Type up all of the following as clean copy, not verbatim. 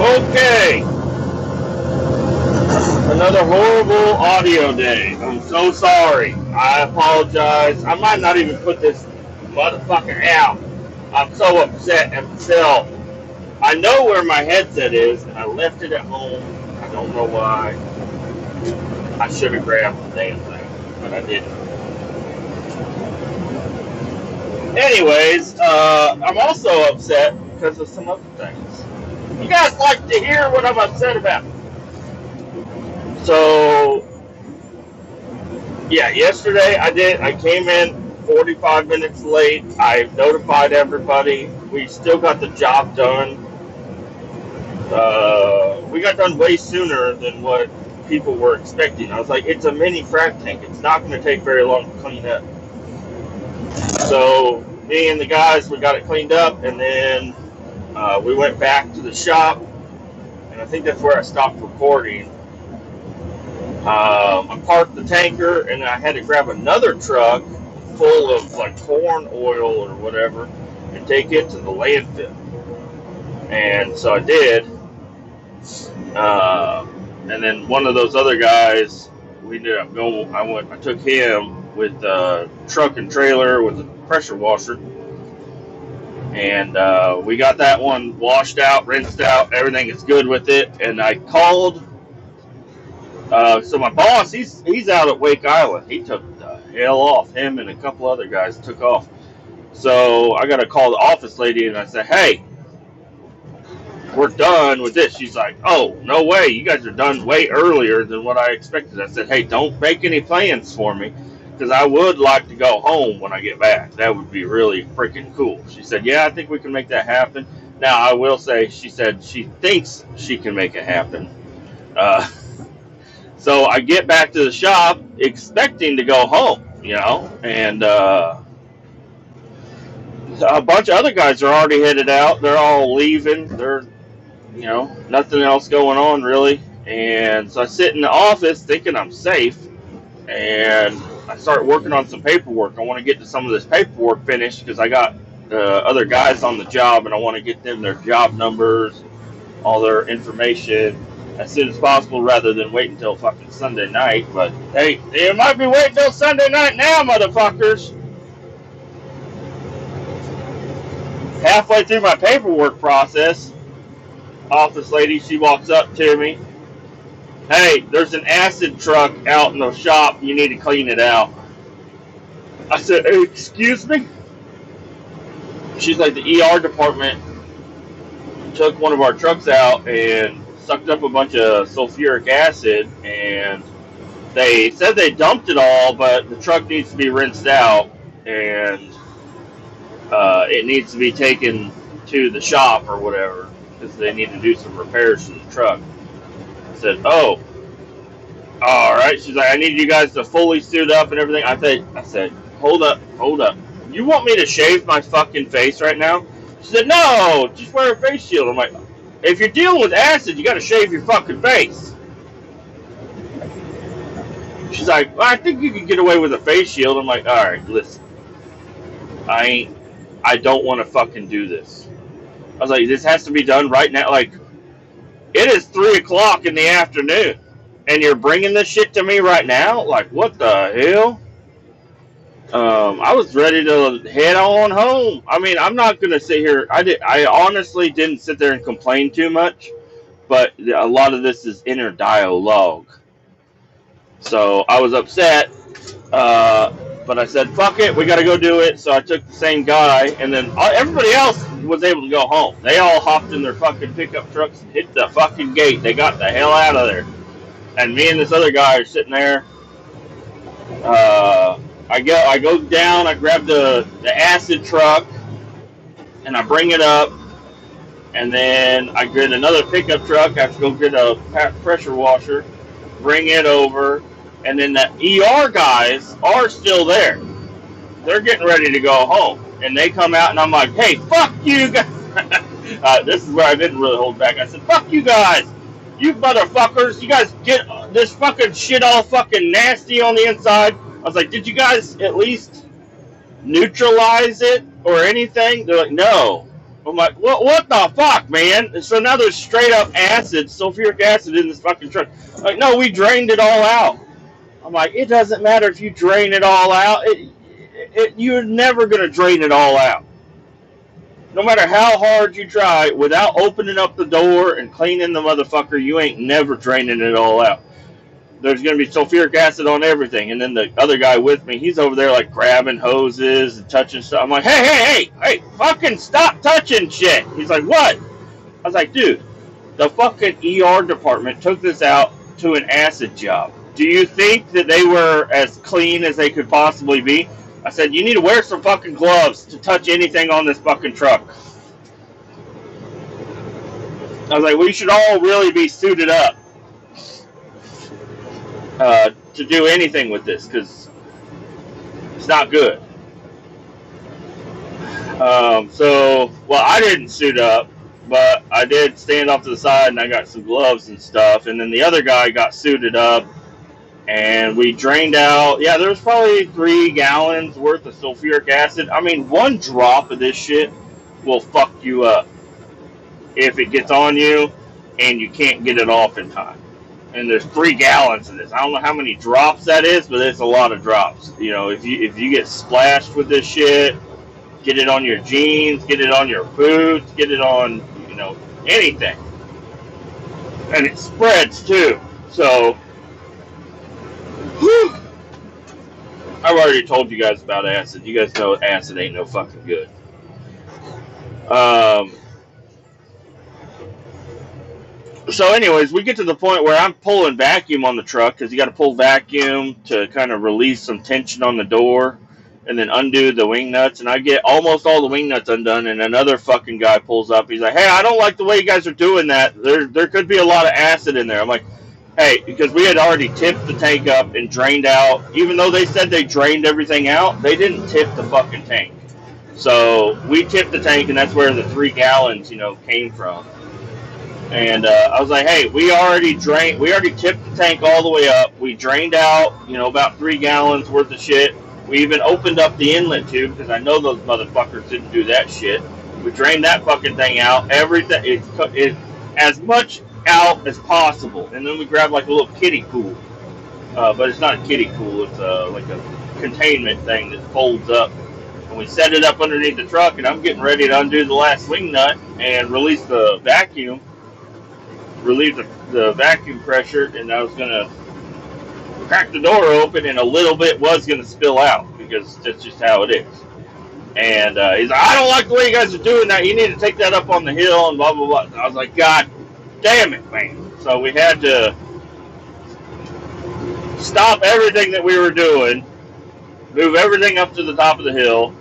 Okay, another horrible audio day. I'm so sorry. I apologize. I might not even put this motherfucker out. I'm so upset until I know where my headset is, and I left it at home. I don't know why. I should have grabbed the damn thing, but I didn't. Anyways, I'm also upset because of some other things. You guys like to hear what I'm upset about. So, yeah, yesterday I came in 45 minutes late. I notified everybody. We still got the job done. We got done way sooner than what people were expecting. I was like, it's a mini frac tank. It's not going to take very long to clean up. So me and the guys, we got it cleaned up, and then we went back to the shop, and I think that's where I stopped recording. I parked the tanker, and I had to grab another truck full of like corn oil or whatever and take it to the landfill. And so I did. And then one of those other guys, we ended up going. I took him with the truck and trailer with the pressure washer, and we got that one washed out, rinsed out. Everything is good with it. And I called. So my boss, he's out at Wake Island. He took the hell off. Him and a couple other guys took off. So I got to call the office lady, and I said, "Hey, we're done with this." She's like, "Oh, no way. You guys are done way earlier than what I expected." I said, "Hey, don't make any plans for me, because I would like to go home when I get back. That would be really freaking cool." She said, "Yeah, I think we can make that happen." Now, I will say, she said she thinks she can make it happen. So I get back to the shop expecting to go home, and a bunch of other guys are already headed out. They're all leaving. They're, nothing else going on really. And so I sit in the office thinking I'm safe, and I start working on some paperwork. I want to get to some of this paperwork finished because I got other guys on the job, and I want to get them their job numbers, all their information as soon as possible rather than wait until fucking Sunday night. But hey, you might be waiting till Sunday night now, motherfuckers. Halfway through my paperwork process, office lady, she walks up to me. "Hey, there's an acid truck out in the shop. You need to clean it out." I said, "Excuse me?" She's like, "The ER department took one of our trucks out and sucked up a bunch of sulfuric acid, and they said they dumped it all, but the truck needs to be rinsed out, and it needs to be taken to the shop or whatever because they need to do some repairs to the truck." I said, "Oh, all right." She's like, "I need you guys to fully suit up and everything." I said, hold up. You want me to shave my fucking face right now?" She said, "No, just wear a face shield." I'm like, if you're dealing with acid, you got to shave your fucking face. She's like, "Well, I think you can get away with a face shield." I'm like, all right, listen, I don't want to fucking do this. I was like, this has to be done right now. Like, it is 3 o'clock in the afternoon, and you're bringing this shit to me right now? Like, what the hell? I was ready to head on home. I mean, I'm not gonna sit here. I honestly didn't sit there and complain too much, but a lot of this is inner dialogue. So I was upset, but I said, "Fuck it, we gotta go do it." So I took the same guy, and then everybody else was able to go home. They all hopped in their fucking pickup trucks and hit the fucking gate. They got the hell out of there. And me and this other guy are sitting there. I go down, I grab the acid truck, and I bring it up, and then I get another pickup truck. I have to go get a pressure washer, bring it over, and then the ER guys are still there. They're getting ready to go home, and they come out, and I'm like, "Hey, fuck you guys." This is where I didn't really hold back. I said, "Fuck you guys. You motherfuckers. You guys get this fucking shit all fucking nasty on the inside." I was like, "Did you guys at least neutralize it or anything?" They're like, "No." I'm like, what the fuck, man? And so now there's straight up acid, sulfuric acid in this fucking truck. Like, no, we drained it all out. I'm like, it doesn't matter if you drain it all out. You're never going to drain it all out. No matter how hard you try, without opening up the door and cleaning the motherfucker, you ain't never draining it all out. There's going to be sulfuric acid on everything. And then the other guy with me, he's over there like grabbing hoses and touching stuff. I'm like, hey, fucking stop touching shit. He's like, what? I was like, dude, the fucking ER department took this out to an acid job. Do you think that they were as clean as they could possibly be? I said, you need to wear some fucking gloves to touch anything on this fucking truck. I was like, we should all really be suited up to do anything with this, because it's not good. Well, I didn't suit up, but I did stand off to the side and I got some gloves and stuff. And then the other guy got suited up and we drained out. Yeah, there was probably 3 gallons worth of sulfuric acid. I mean, one drop of this shit will fuck you up if it gets on you and you can't get it off in time. And there's 3 gallons of this. I don't know how many drops that is, but it's a lot of drops. You know, if you get splashed with this shit, get it on your jeans, get it on your boots, get it on, you know, anything. And it spreads too. So, whew. I've already told you guys about acid. You guys know acid ain't no fucking good. So anyways, we get to the point where I'm pulling vacuum on the truck, because you got to pull vacuum to kind of release some tension on the door and then undo the wing nuts. And I get almost all the wing nuts undone, and another fucking guy pulls up. He's like, hey, I don't like the way you guys are doing that. There could be a lot of acid in there. I'm like, hey, because we had already tipped the tank up and drained out. Even though they said they drained everything out, they didn't tip the fucking tank. So we tipped the tank, and that's where the 3 gallons, you know, came from. And I was like, hey, we already tipped the tank all the way up. We drained out, you know, about 3 gallons worth of shit. We even opened up the inlet tube, because I know those motherfuckers didn't do that shit. We drained that fucking thing out. Everything, it's as much out as possible. And then we grabbed like a little kiddie pool. But it's not a kiddie pool. It's like a containment thing that folds up. And we set it up underneath the truck, and I'm getting ready to undo the last wing nut and release the vacuum. Relieve the vacuum pressure, and I was going to crack the door open, and a little bit was going to spill out, because that's just how it is. And he's like, I don't like the way you guys are doing that. You need to take that up on the hill, and blah, blah, blah. And I was like, God damn it, man. So we had to stop everything that we were doing, move everything up to the top of the hill,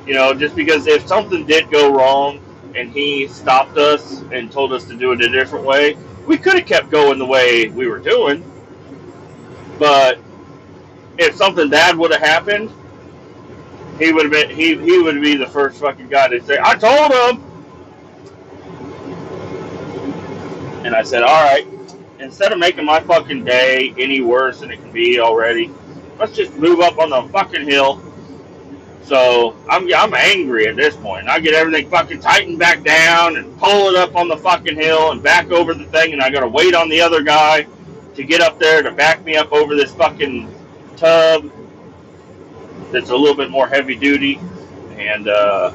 you know, just because if something did go wrong, and he stopped us and told us to do it a different way, we could have kept going the way we were doing. But if something bad would have happened, he would be the first fucking guy to say, I told him. And I said, all right, instead of making my fucking day any worse than it can be already, let's just move up on the fucking hill. So I'm angry at this point. I get everything fucking tightened back down and pull it up on the fucking hill and back over the thing, and I gotta wait on the other guy to get up there to back me up over this fucking tub that's a little bit more heavy duty. And yeah,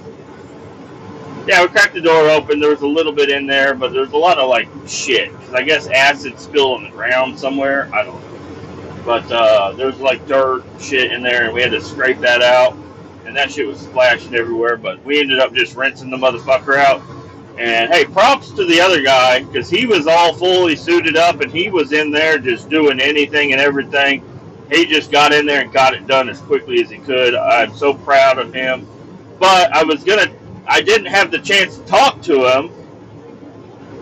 we cracked the door open. There was a little bit in there, but there's a lot of like shit, because I guess acid spilled on the ground somewhere. I don't know. But there was like dirt shit in there, and we had to scrape that out. And that shit was splashing everywhere, but we ended up just rinsing the motherfucker out. And hey, props to the other guy, because he was all fully suited up, and he was in there just doing anything and everything. He just got in there and got it done as quickly as he could. I'm so proud of him. But I didn't have the chance to talk to him.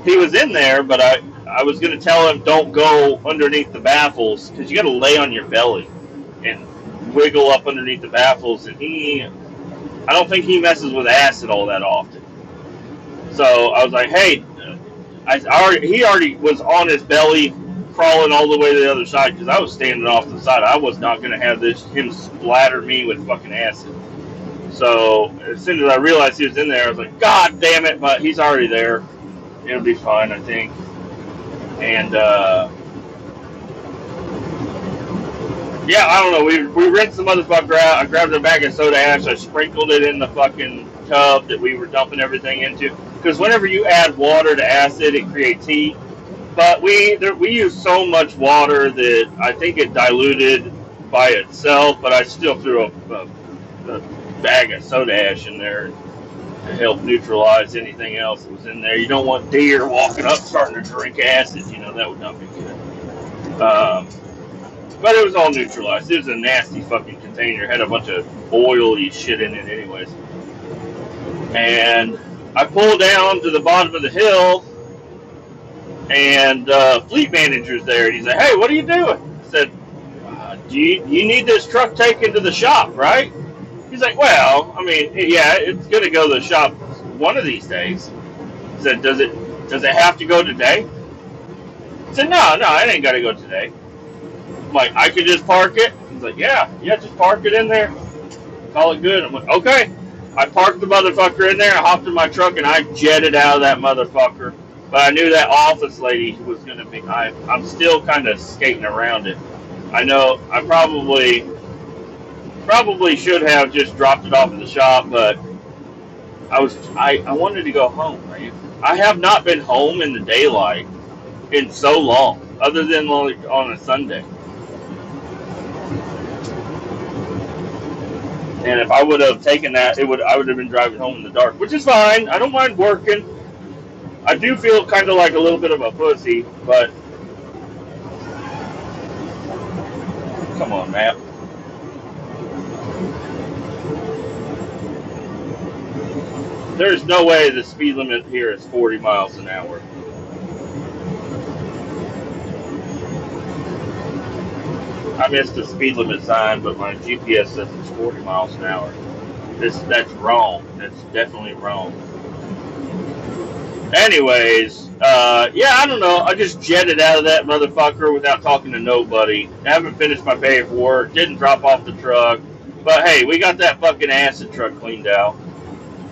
He was in there, but I was gonna tell him, don't go underneath the baffles, because you gotta lay on your belly and wiggle up underneath the baffles, and I don't think he messes with acid all that often. So I was like, hey, he already was on his belly, crawling all the way to the other side, because I was standing off to the side. I was not going to have him splatter me with fucking acid. So as soon as I realized he was in there, I was like, God damn it! But he's already there. It'll be fine, I think. And yeah, I don't know. We rinsed the motherfucker out. I grabbed a bag of soda ash. I sprinkled it in the fucking tub that we were dumping everything into. Because whenever you add water to acid, it creates heat. But we used so much water that I think it diluted by itself. But I still threw a bag of soda ash in there to help neutralize anything else that was in there. You don't want deer walking up starting to drink acid. You know, that would not be good. But it was all neutralized. It was a nasty fucking container. It had a bunch of oily shit in it anyways. And I pulled down to the bottom of the hill, and fleet manager's there. And he's like, hey, what are you doing? I said, do you need this truck taken to the shop, right? He's like, well, I mean, yeah, it's going to go to the shop one of these days. I said, does it have to go today? I said, no, it ain't got to go today. I'm like, I could just park it? He's like, yeah, just park it in there. Call it good. I'm like, okay. I parked the motherfucker in there, I hopped in my truck, and I jetted out of that motherfucker. But I knew that office lady was going to be, I'm still kind of skating around it. I know I probably should have just dropped it off at the shop, but I wanted to go home, right? I have not been home in the daylight in so long, other than like on a Sunday. And if I would have taken that, I would have been driving home in the dark, which is fine. I don't mind working. I do feel kind of like a little bit of a pussy, but come on, Matt. There's no way the speed limit here is 40 miles an hour. I missed the speed limit sign, but my GPS says it's 40 miles an hour. That's wrong. That's definitely wrong. Anyways, yeah, I don't know. I just jetted out of that motherfucker without talking to nobody. I haven't finished my paperwork. Didn't drop off the truck. But hey, we got that fucking acid truck cleaned out.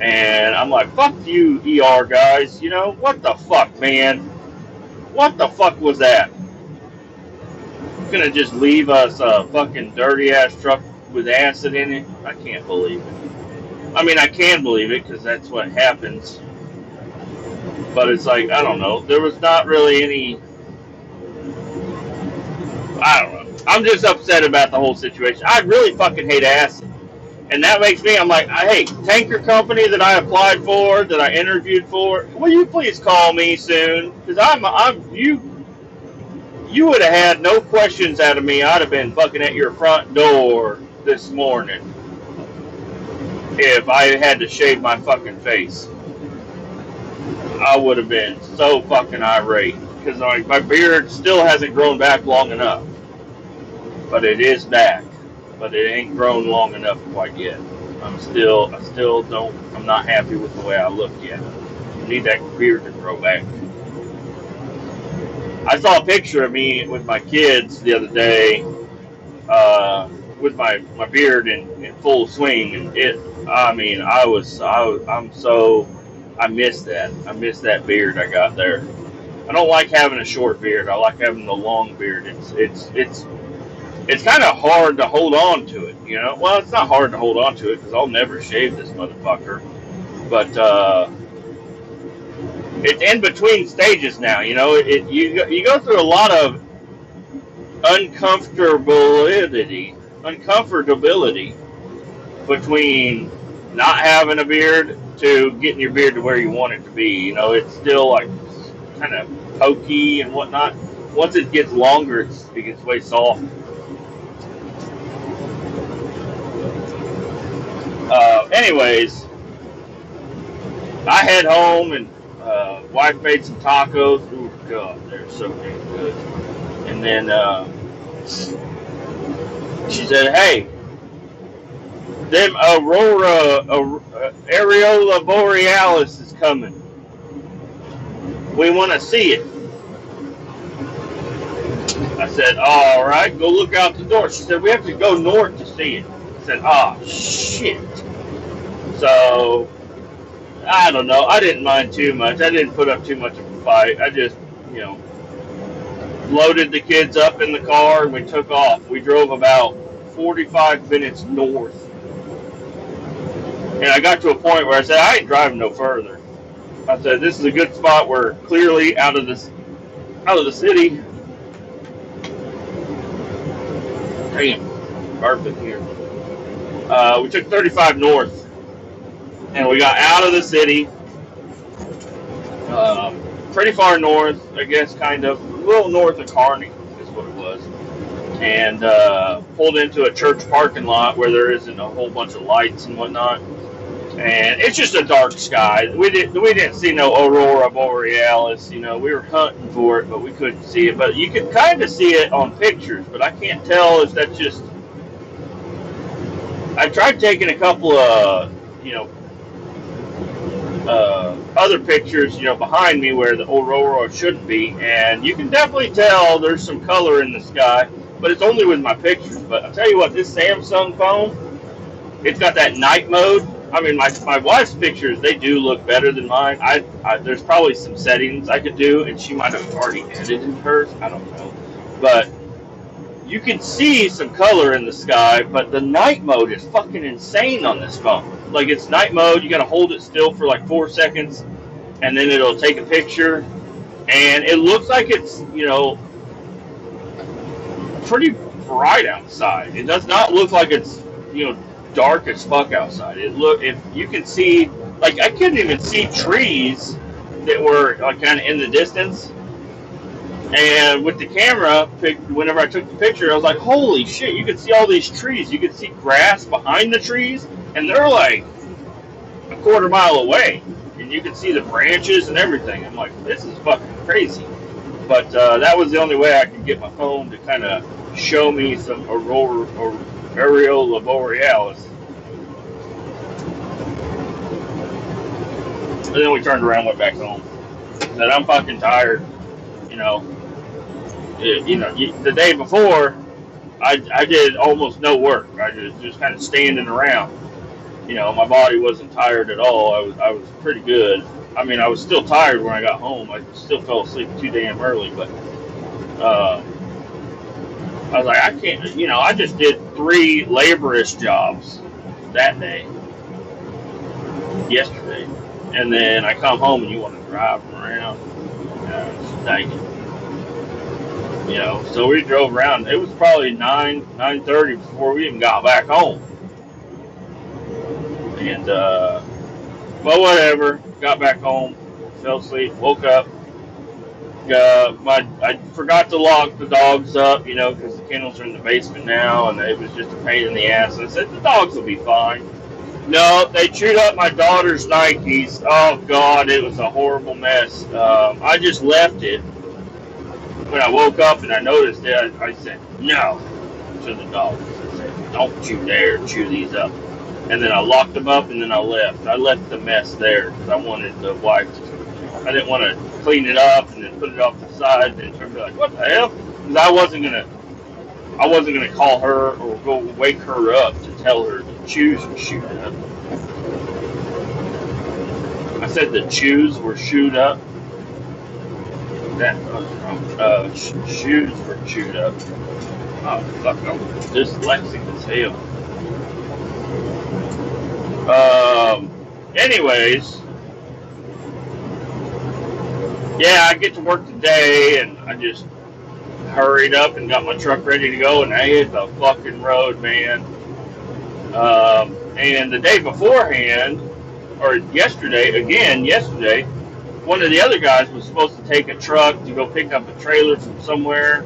And I'm like, fuck you, ER guys. You know, what the fuck, man? What the fuck was that? Gonna just leave us a fucking dirty ass truck with acid in it? I can't believe it. I mean, I can believe it because that's what happens. But it's like, I don't know. There was not really any. I don't know. I'm just upset about the whole situation. I really fucking hate acid. And that makes me, I'm like, hey, tanker company that I applied for, that I interviewed for, will you please call me soon? Because you would have had no questions out of me. I'd have been fucking at your front door this morning if I had to shave my fucking face. I would have been so fucking irate because my beard still hasn't grown back long enough. But it is back. But it ain't grown long enough quite yet. I'm not happy with the way I look yet. I need that beard to grow back. I saw a picture of me with my kids the other day, with my beard in full swing, and I miss that. I miss that beard I got there. I don't like having a short beard. I like having the long beard. It's kind of hard to hold on to it, you know. Well, it's not hard to hold on to it because I'll never shave this motherfucker. But it's in between stages now, you know. You go through a lot of uncomfortability between not having a beard to getting your beard to where you want it to be. You know, it's still like kind of pokey and whatnot. Once it gets longer, it gets way soft. Anyways, I head home and wife made some tacos. Oh God, they're so damn good. And then she said, "Hey, them Areola Borealis is coming. We want to see it." I said, "All right, go look out the door." She said, "We have to go north to see it." I said, "Oh shit." So, I don't know. I didn't mind too much. I didn't put up too much of a fight. I just, you know, loaded the kids up in the car and we took off. We drove about 45 minutes north. And I got to a point where I said, I ain't driving no further. I said, this is a good spot. We're clearly out of the city. Damn, carpet here. We took 35 north, and we got out of the city. Pretty far north, I guess, kind of. A little north of Kearney is what it was. And pulled into a church parking lot where there isn't a whole bunch of lights and whatnot. And it's just a dark sky. We didn't see no aurora borealis. You know, we were hunting for it, but we couldn't see it. But you could kind of see it on pictures, but I can't tell if that's just. I tried taking a couple of, you know, other pictures, you know, behind me where the aurora shouldn't be, and you can definitely tell there's some color in the sky, but it's only with my pictures. But I'll tell you what, this Samsung phone, it's got that night mode. I mean, my wife's pictures, they do look better than mine. There's probably some settings I could do, and she might have already edited hers. I don't know. But you can see some color in the sky, but the night mode is fucking insane on this phone. Like, it's night mode, you gotta hold it still for like 4 seconds, and then it'll take a picture, and it looks like it's, you know, pretty bright outside. It does not look like it's, you know, dark as fuck outside. If you can see, like, I couldn't even see trees that were like kind of in the distance. And with the camera, whenever I took the picture, I was like, holy shit, you could see all these trees. You could see grass behind the trees, and they're like a quarter mile away. And you can see the branches and everything. I'm like, this is fucking crazy. But that was the only way I could get my phone to kind of show me some aurora or aurora borealis. And then we turned around and went back home. Said, I'm fucking tired. You know, the day before, I did almost no work. I just kind of standing around. You know, my body wasn't tired at all. I was pretty good. I mean, I was still tired when I got home. I still fell asleep too damn early, but I was like, I can't, you know, I just did 3 laborious jobs that day, yesterday, and then I come home and you want to drive them around. Dang it. You know, so we drove around. It was probably 9:30 before we even got back home. And, well, whatever. Got back home, fell asleep, woke up. I forgot to lock the dogs up, you know, because the kennels are in the basement now, and it was just a pain in the ass. I said, the dogs will be fine. No, they chewed up my daughter's Nikes. Oh, God, it was a horrible mess. I just left it. When I woke up and I noticed it, I said, no, to the dogs. I said, don't you dare chew these up. And then I locked them up, and then I left. I left the mess there because I wanted the wife to. I didn't want to clean it up and then put it off the side and she'd be like, what the hell? Because I wasn't gonna call her or go wake her up to tell her the chews were chewed up. I said the chews were chewed up. That shoes were chewed up. Oh fuck! I'm dyslexic as hell. Anyways. Yeah, I get to work today, and I just hurried up and got my truck ready to go, and I hit the fucking road, man. And the day beforehand, or yesterday, one of the other guys was supposed to take a truck to go pick up a trailer from somewhere,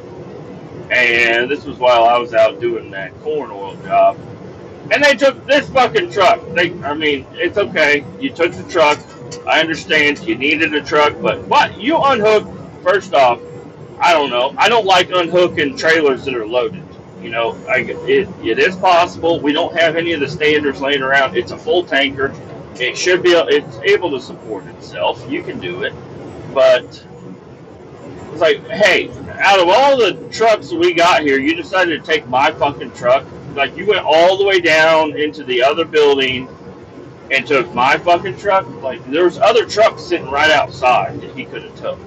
and this was while I was out doing that corn oil job. And they took this fucking truck. I mean, it's okay. You took the truck. I understand you needed a truck, but what? You unhooked, first off, I don't know. I don't like unhooking trailers that are loaded. You know, it is possible. We don't have any of the standards laying around. It's a full tanker. It's able to support itself. You can do it. But it's like, hey, out of all the trucks that we got here, you decided to take my fucking truck. Like, you went all the way down into the other building and took my fucking truck. Like, there was other trucks sitting right outside that he could have took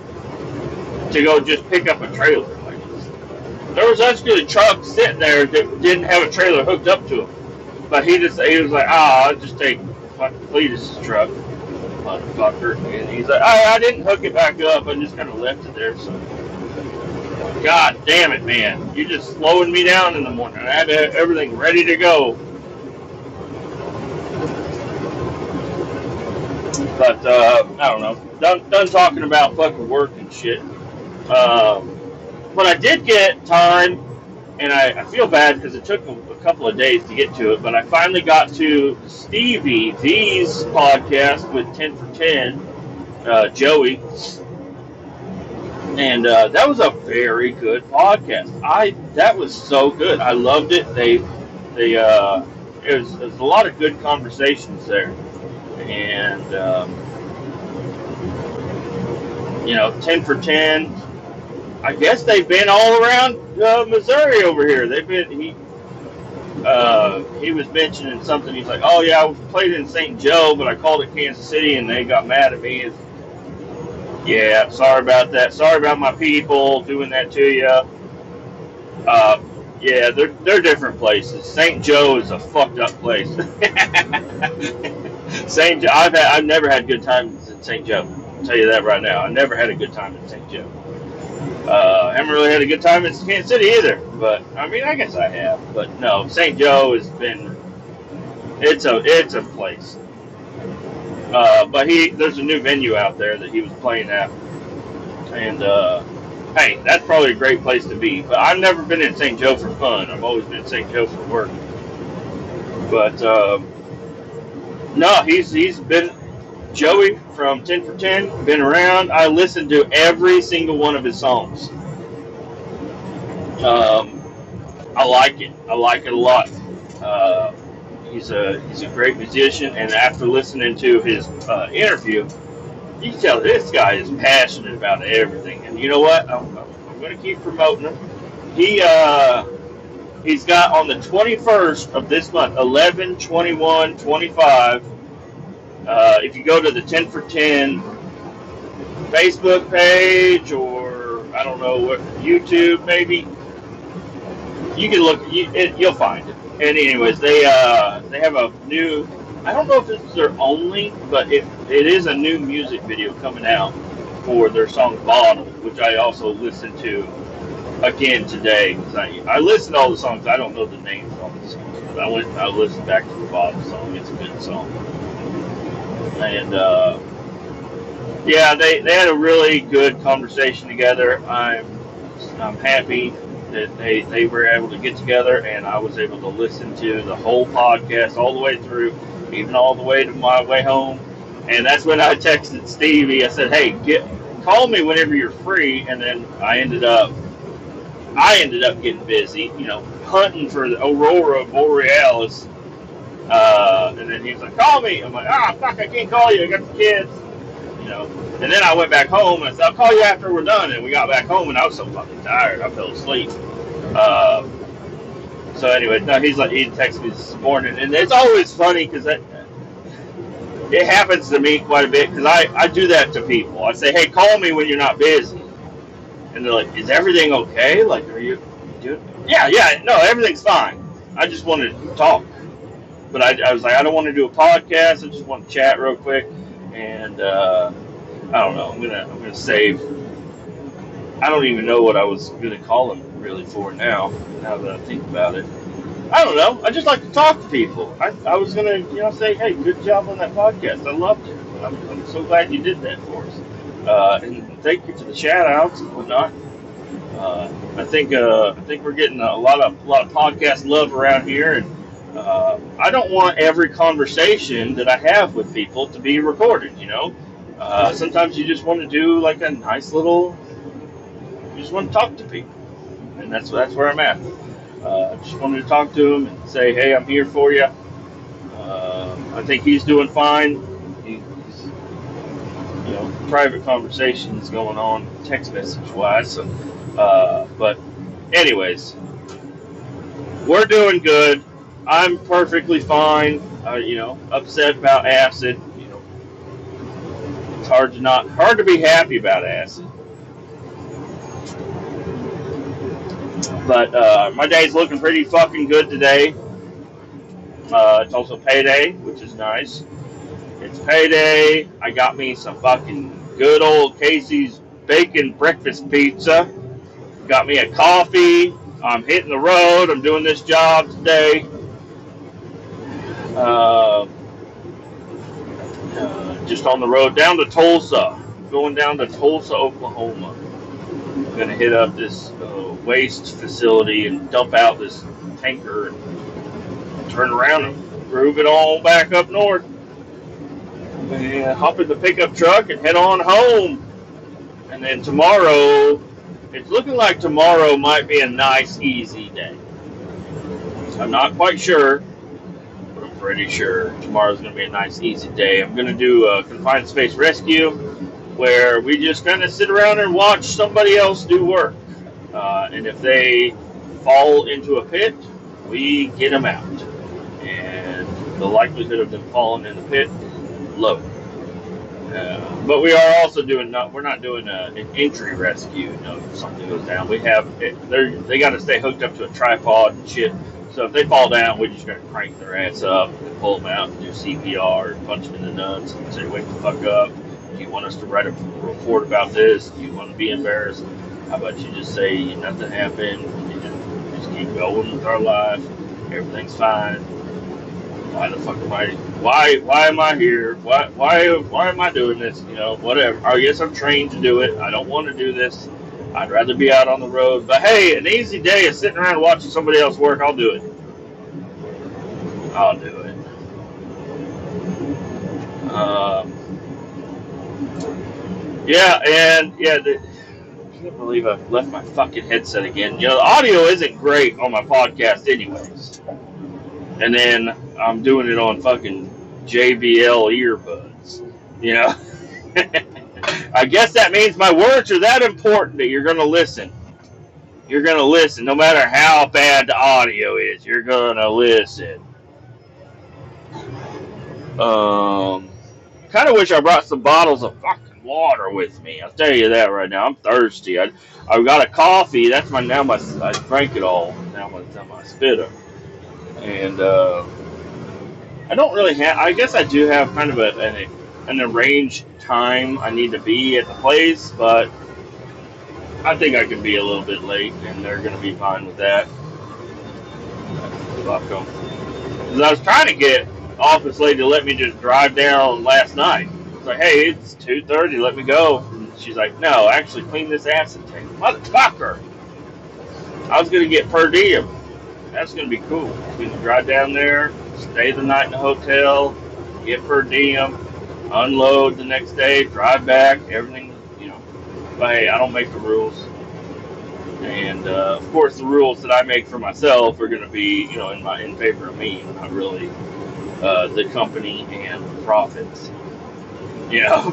to go just pick up a trailer. Like, there was actually a truck sitting there that didn't have a trailer hooked up to him, but he was like, I'll just take fucking Kletus' truck, motherfucker. And he's like, I didn't hook it back up. I just kind of left it there. So, God damn it, man! You're just slowing me down in the morning. I had everything ready to go. But I don't know. Done talking about fucking work and shit. But I did get time, and I feel bad because it took a couple of days to get to it. But I finally got to Stevie V's podcast with 10 for 10, Joey, and that was a very good podcast. That was so good. I loved it. It was a lot of good conversations there. And, 10 for 10, I guess they've been all around Missouri over here. He was mentioning something. He's like, oh yeah, I played in St. Joe, but I called it Kansas City and they got mad at me. Yeah, sorry about that. Sorry about my people doing that to you. Yeah, they're different places. St. Joe is a fucked up place. St. Joe, I've never had good times in St. Joe. I'll tell you that right now. I never had a good time in St. Joe. I haven't really had a good time in Kansas City either. But I mean, I guess I have. But no, St. Joe has been. It's a place. But there's a new venue out there that he was playing at, and hey, that's probably a great place to be. But I've never been in St. Joe for fun. I've always been in St. Joe for work. But no, he's been Joey from 10 for 10. Been around. I listened to every single one of his songs. I like it. I like it a lot. He's a great musician, and after listening to his interview, you can tell this guy is passionate about everything. And you know what? I'm going to keep promoting him. He's got on the 21st of this month, 11, 21, 25. If you go to the 10 for 10 Facebook page, or I don't know what, YouTube maybe, you can look. You'll find it. And anyways, they have a new, I don't know if it's their only, but it is a new music video coming out for their song Bottle, which I also listened to again today. I listened to all the songs. I don't know the names of all the songs, but I listened back to the Bottle song. It's a good song. And yeah, they had a really good conversation together. I'm happy that they were able to get together, and I was able to listen to the whole podcast all the way through, even all the way to my way home. And that's when I texted Stevie. I said, hey, call me whenever you're free. And then I ended up getting busy, hunting for the Aurora Borealis. And then he was like, call me. I'm like, fuck, I can't call you. I got the kids. And then I went back home and I said, I'll call you after we're done. And we got back home and I was so fucking tired. I fell asleep. So anyway, no, he texted me this morning. And it's always funny because it happens to me quite a bit because I do that to people. I say, hey, call me when you're not busy. And they're like, is everything okay? Like, are you doing? Yeah, no, everything's fine. I just wanted to talk. But I was like, I don't want to do a podcast. I just want to chat real quick. And I don't know. I'm gonna save. I don't even know what I was gonna call him really for now. Now that I think about it, I don't know. I just like to talk to people. I was gonna say, hey, good job on that podcast. I loved it. I'm so glad you did that for us. And thank you for the shout outs and whatnot. I think we're getting a lot of podcast love around here, and I don't want every conversation that I have with people to be recorded. Sometimes you just want to do like a nice little. You just want to talk to people, and that's where I'm at. Just wanted to talk to him and say, hey, I'm here for you. I think he's doing fine. He's private conversations going on, text message wise. So, but anyways, we're doing good. I'm perfectly fine. upset about acid. It's hard to be happy about acid. But my day's looking pretty fucking good today. It's also payday, which is nice. It's payday. I got me some fucking good old Casey's bacon breakfast pizza. Got me a coffee. I'm hitting the road. I'm doing this job today. Just on the road down to Tulsa. Going down to Tulsa, Oklahoma. I'm going to hit up this waste facility and dump out this tanker and turn around and groove it all back up north. And hop in the pickup truck and head on home. And then tomorrow, it's looking like tomorrow might be a nice, easy day. I'm not quite sure, but I'm pretty sure tomorrow's going to be a nice, easy day. I'm going to do a confined space rescue where we just kind of sit around and watch somebody else do work. And if they fall into a pit, we get them out. And the likelihood of them falling in the pit is low. But we are also we're not doing an entry rescue. If something goes down, they got to stay hooked up to a tripod and shit. So if they fall down, we just got to crank their ass up and pull them out and do CPR and punch them in the nuts and say, wake the fuck up. Do you want us to write a report about this? Do you want to be embarrassed? How about you just say nothing happened? You just keep going with our life. Everything's fine. Why the fuck am I? Why am I here? Why am I doing this? Whatever. I guess I'm trained to do it. I don't want to do this. I'd rather be out on the road. But hey, an easy day is sitting around watching somebody else work. I'll do it. I'll do it. I can't believe I've left my fucking headset again. The audio isn't great on my podcast anyways. And then I'm doing it on fucking JBL earbuds. I guess that means my words are that important that you're going to listen. You're going to listen. No matter how bad the audio is, you're going to listen. Kind of wish I brought some bottles of fucking water with me. I'll tell you that right now. I'm thirsty. I've got a coffee. That's I drank it all. Now my spitter. And I don't really have. I guess I do have kind of an arranged time I need to be at the place, but I think I can be a little bit late, and they're going to be fine with that. Welcome. Because I was trying to get office lady to let me just drive down last night. It's like, hey, it's 2:30, let me go. And she's like, no, actually clean this acid tank. Motherfucker! I was going to get per diem. That's going to be cool. I'm going to drive down there, stay the night in the hotel, get per diem, unload the next day, drive back, everything, But hey, I don't make the rules. And, of course, the rules that I make for myself are going to be, in favor of me, not really the company and the profits.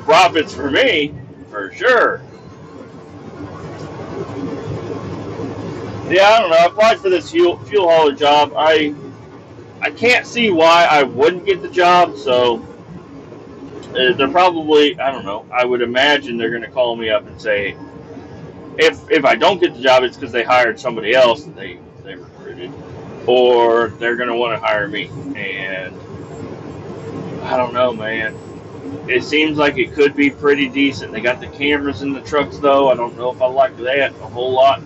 Profits for me, for sure. Yeah, I don't know. I applied for this fuel hauler job. I can't see why I wouldn't get the job, so they're probably, I don't know, I would imagine they're going to call me up and say, if I don't get the job, it's because they hired somebody else that they recruited, or they're going to want to hire me. And I don't know, man. It seems like it could be pretty decent. They got the cameras in the trucks, though. I don't know if I like that a whole lot.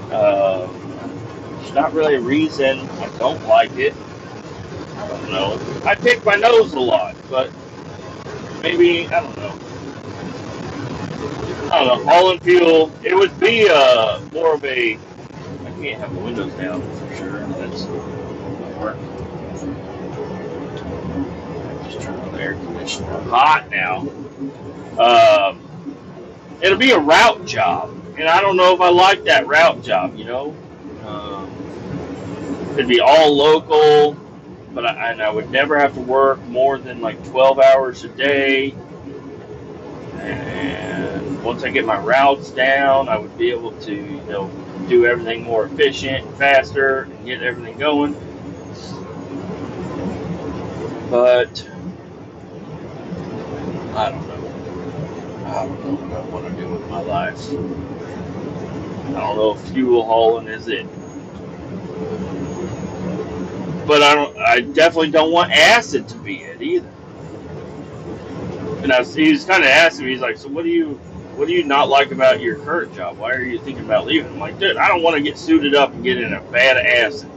There's not really a reason I don't like it. I don't know. I pick my nose a lot, but maybe, I don't know. Hauling fuel, it would be more of a, I can't have the windows down for sure. That's not work. Just turn on the air conditioner. I'm hot now. It'll be a route job. And I don't know if I like that route job, It'd be all local, but I would never have to work more than like 12 hours a day. And once I get my routes down, I would be able to, do everything more efficient, faster, and get everything going. But I don't know. I don't know what I want to do with my life. I don't know if fuel hauling is it. But I definitely don't want acid to be it either. And he was kind of asking me, he's like, so what do you not like about your current job? Why are you thinking about leaving? I'm like, dude, I don't want to get suited up and get in a bad acid.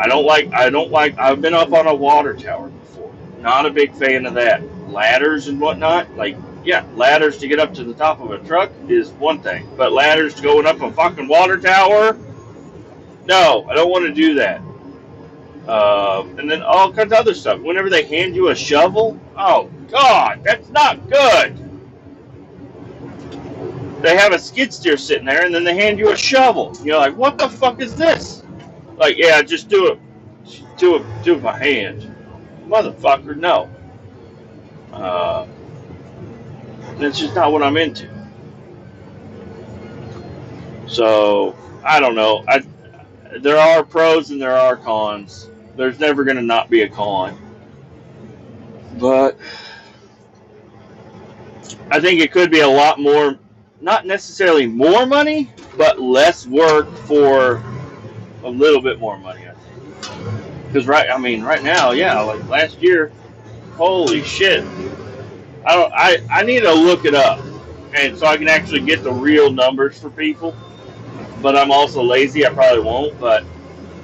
I've been up on a water tower before. Not a big fan of that. Ladders and whatnot, like, yeah, ladders to get up to the top of a truck is one thing. But ladders to going up a fucking water tower, no, I don't want to do that. And then all kinds of other stuff. Whenever they hand you a shovel, oh God, that's not good. They have a skid steer sitting there, and then they hand you a shovel. You're like, what the fuck is this? Like, yeah, just do it. Do it by hand, motherfucker. No. That's just not what I'm into. So I don't know. There are pros and there are cons. There's never going to not be a con. But I think it could be a lot more, not necessarily more money, but less work for a little bit more money, I think. Because right now, yeah, like last year, holy shit. I need to look it up, and so I can actually get the real numbers for people. But I'm also lazy. I probably won't. But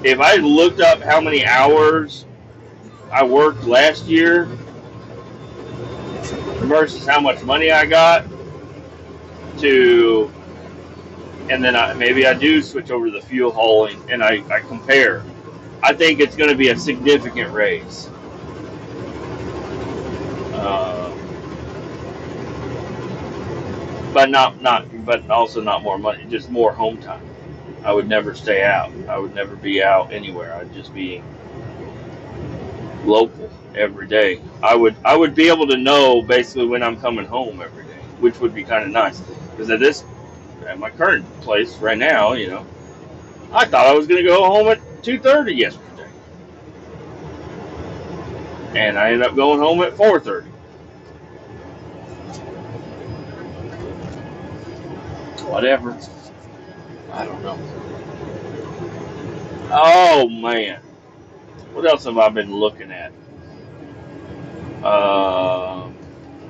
if I looked up how many hours I worked last year versus how much money I got, and then maybe I do switch over to the fuel hauling, and I compare. I think it's going to be a significant raise. But also not more money, just more home time. I would never stay out. I would never be out anywhere. I'd just be local every day. I would be able to know basically when I'm coming home every day, which would be kind of nice. Because at my current place right now, I thought I was going to go home at 2:30 yesterday, and I ended up going home at 4:30. Whatever. I don't know. Oh man, what else have I been looking at?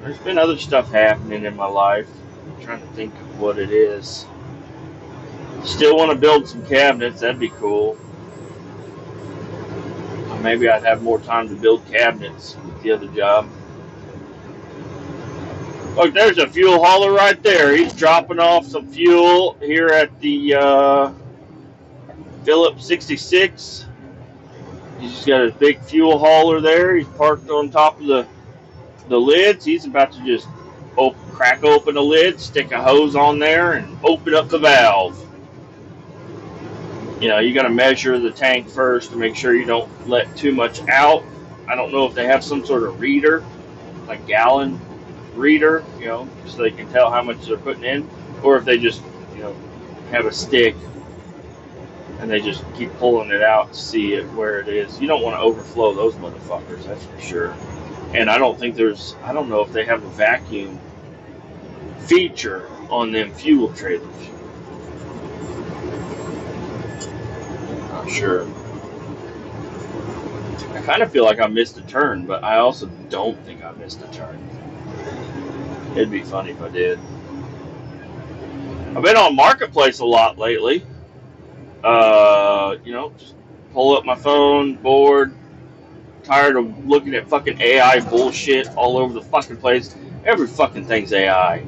There's been other stuff happening in my life. I'm trying to think of what it is. Still want to build some cabinets. That'd be cool. Maybe I'd have more time to build cabinets with the other job. Look, there's a fuel hauler right there. He's dropping off some fuel here at the Phillips 66. He's just got a big fuel hauler there. He's parked on top of the lids. He's about to just crack open the lid, stick a hose on there, and open up the valve. You got to measure the tank first to make sure you don't let too much out. I don't know if they have some sort of reader, like gallon reader, so they can tell how much they're putting in, or if they just, have a stick and they just keep pulling it out to see it where it is. You don't want to overflow those motherfuckers, that's for sure. And I don't know if they have a vacuum feature on them fuel trailers. Not sure. I kind of feel like I missed a turn, but I also don't think I missed a turn. It'd be funny if I did. I've been on Marketplace a lot lately. Just pull up my phone, bored, tired of looking at fucking AI bullshit all over the fucking place. Every fucking thing's AI.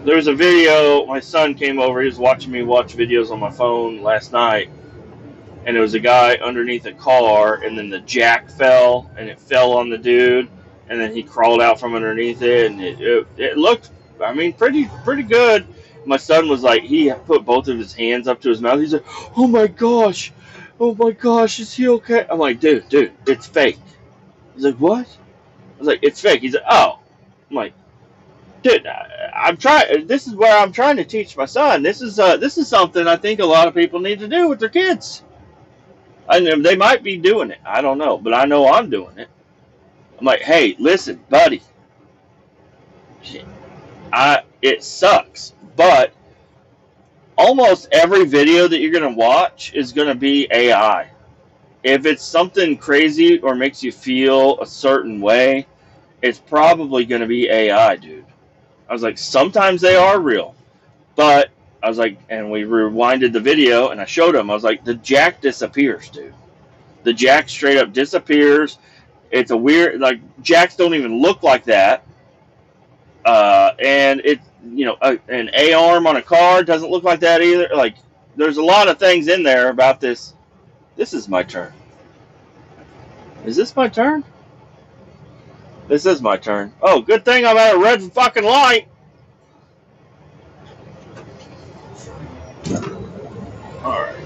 There was a video, my son came over, he was watching me watch videos on my phone last night, and it was a guy underneath a car, and then the jack fell, and it fell on the dude, and then he crawled out from underneath it, and it looked, pretty good. My son was like, he put both of his hands up to his mouth. He's like, oh my gosh, is he okay? I'm like, dude, it's fake. He's like, what? I was like, it's fake. He's like, oh. I'm like, dude, I'm trying. This is where I'm trying to teach my son. This is something I think a lot of people need to do with their kids. And they might be doing it. I don't know, but I know I'm doing it. I'm like, hey, listen, buddy, it sucks, but almost every video that you're gonna watch is gonna be AI. If it's something crazy or makes you feel a certain way, it's probably gonna be AI, dude. I was like, sometimes they are real, but I was like, and we rewinded the video, and I showed him. I was like, the jack disappears, dude. The jack straight up disappears. It's a weird, like, jacks don't even look like that. And it, an A arm on a car doesn't look like that either. Like, there's a lot of things in there about this. This is my turn. Is this my turn? This is my turn. Oh, good thing I'm at a red fucking light. Alright.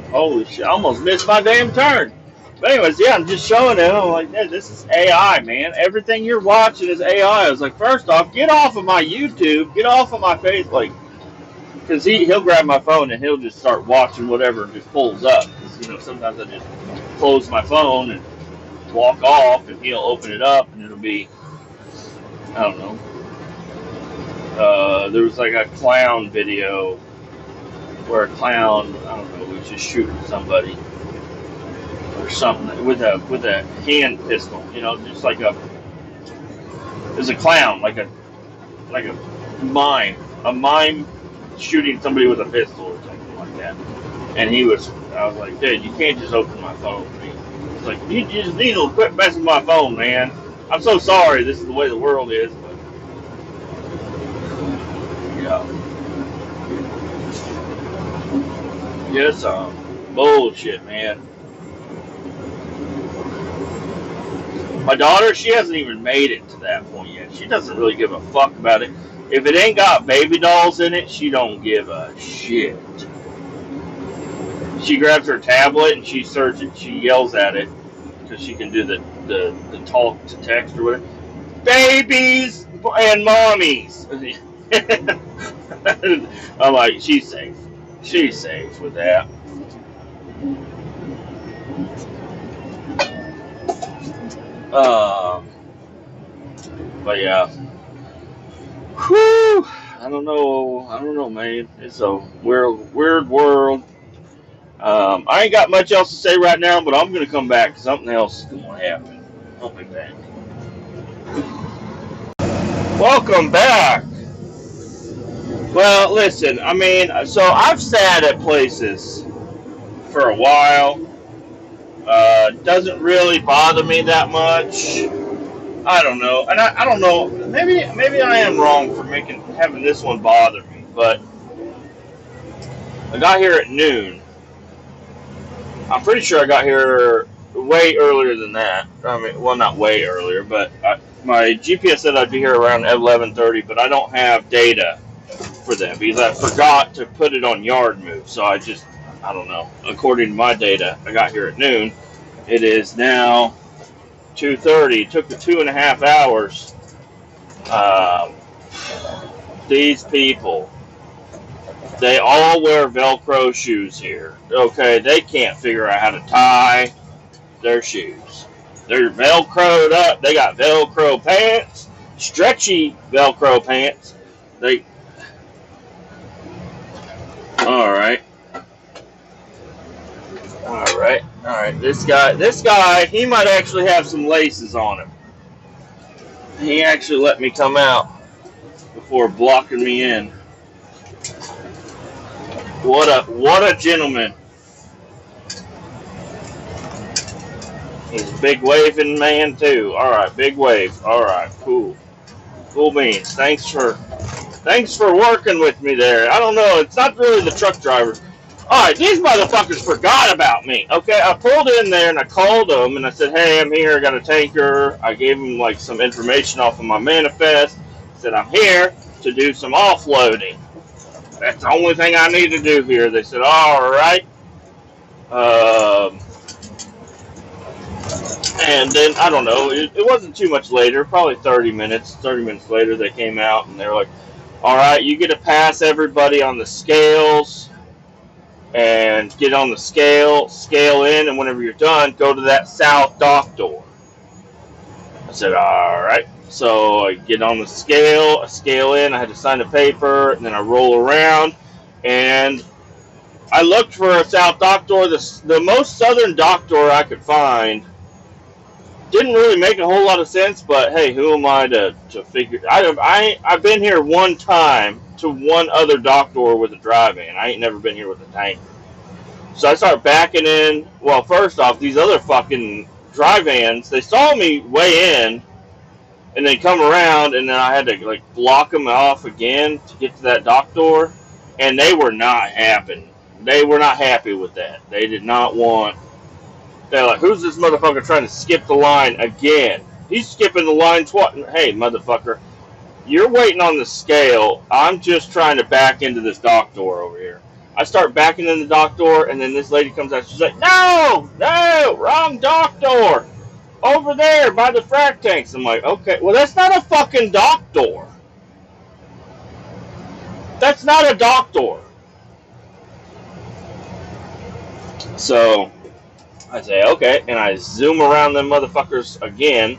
Holy shit, I almost missed my damn turn. But anyways, yeah, I'm just showing him. I'm like, yeah, this is AI, man. Everything you're watching is AI. I was like, first off, get off of my YouTube. Get off of my face. Like, because he'll grab my phone and he'll just start watching whatever just pulls up. Because, sometimes I just close my phone and walk off, and he'll open it up, and it'll be, I don't know. There was like a clown video where a clown, I don't know, was just shooting somebody or something with a hand pistol, just like there's a clown, like a mime shooting somebody with a pistol or something like that. And I was like, dude, you can't just open my phone. It's like, you just need to quit messing with my phone, man. I'm so sorry, this is the way the world is, but yeah. Just bullshit, man. My daughter, she hasn't even made it to that point yet. She doesn't really give a fuck about it. If it ain't got baby dolls in it, she don't give a shit. She grabs her tablet and she searches. She yells at it because she can do the talk to text or whatever. Babies and mommies. I'm like, she's safe. She's safe with that. But yeah. Whew. I don't know, man. It's a weird world. I ain't got much else to say right now, but I'm gonna come back because something else is gonna happen. I'll be back. Welcome back. Well, listen, I mean, so I've sat at places for a while. Doesn't really bother me that much. I don't know, and I don't know. Maybe I am wrong for having this one bother me, but I got here at noon. I'm pretty sure I got here way earlier than that. I mean, well, not way earlier, but my GPS said I'd be here around 11:30, but I don't have data for that because I forgot to put it on yard move. So I don't know. According to my data, I got here at noon. It is now 2:30. It took the 2.5 hours. These people, they all wear Velcro shoes here. Okay, they can't figure out how to tie their shoes. They're Velcroed up. They got Velcro pants, stretchy Velcro pants. All right. This guy, he might actually have some laces on him. He actually let me come out before blocking me in. What a gentleman. He's a big waving man too. All right, big wave. All right, cool beans. Thanks for working with me there. I don't know. It's not really the truck driver. All right, these motherfuckers forgot about me. Okay, I pulled in there and I called them and I said, "Hey, I'm here. I got a tanker." I gave them like some information off of my manifest. I said, "I'm here to do some offloading. That's the only thing I need to do here." They said, "All right." And then, I don't know, it wasn't too much later, probably 30 minutes. 30 minutes later, they came out and they were like, "All right, you get to pass everybody on the scales. and get on the scale in, and whenever you're done, go to that south dock door. I said, all right. So I get on the scale, I scale in, I had to sign a paper, and then I roll around, and I looked for a south dock door. The most southern dock door I could find didn't really make a whole lot of sense, but hey, who am I to figure? I've been here one time to one other dock door with a drive-in. I ain't never been here with a tanker. So I start backing in. Well, first off, these other fucking drive-ins, they saw me way in, and they come around, and then I had to like block them off again to get to that dock door, and they were not happy. They were not happy with that. They did not want. They're like, who's this motherfucker trying to skip the line again? He's skipping the line twice. Hey, motherfucker, you're waiting on the scale. I'm just trying to back into this dock door over here. I start backing in the dock door, and then this lady comes out. She's like, no, wrong dock door. Over there by the frac tanks. I'm like, okay, well, that's not a fucking dock door. That's not a dock door. So I say, okay, and I zoom around them motherfuckers again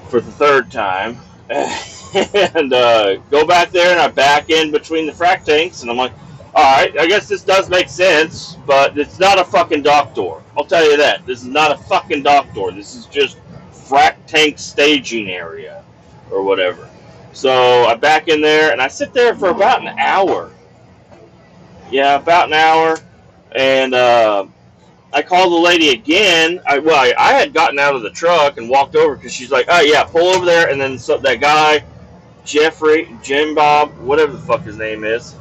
for the third time, and go back there, and I back in between the frac tanks, and I'm like, alright, I guess this does make sense, but it's not a fucking dock door. I'll tell you that. This is not a fucking dock door. This is just frac tank staging area, or whatever. So I back in there, and I sit there for about an hour. Yeah, about an hour, and I called the lady again. I had gotten out of the truck and walked over because she's like, oh, yeah, pull over there. And then that guy, Jim Bob, whatever the fuck his name is,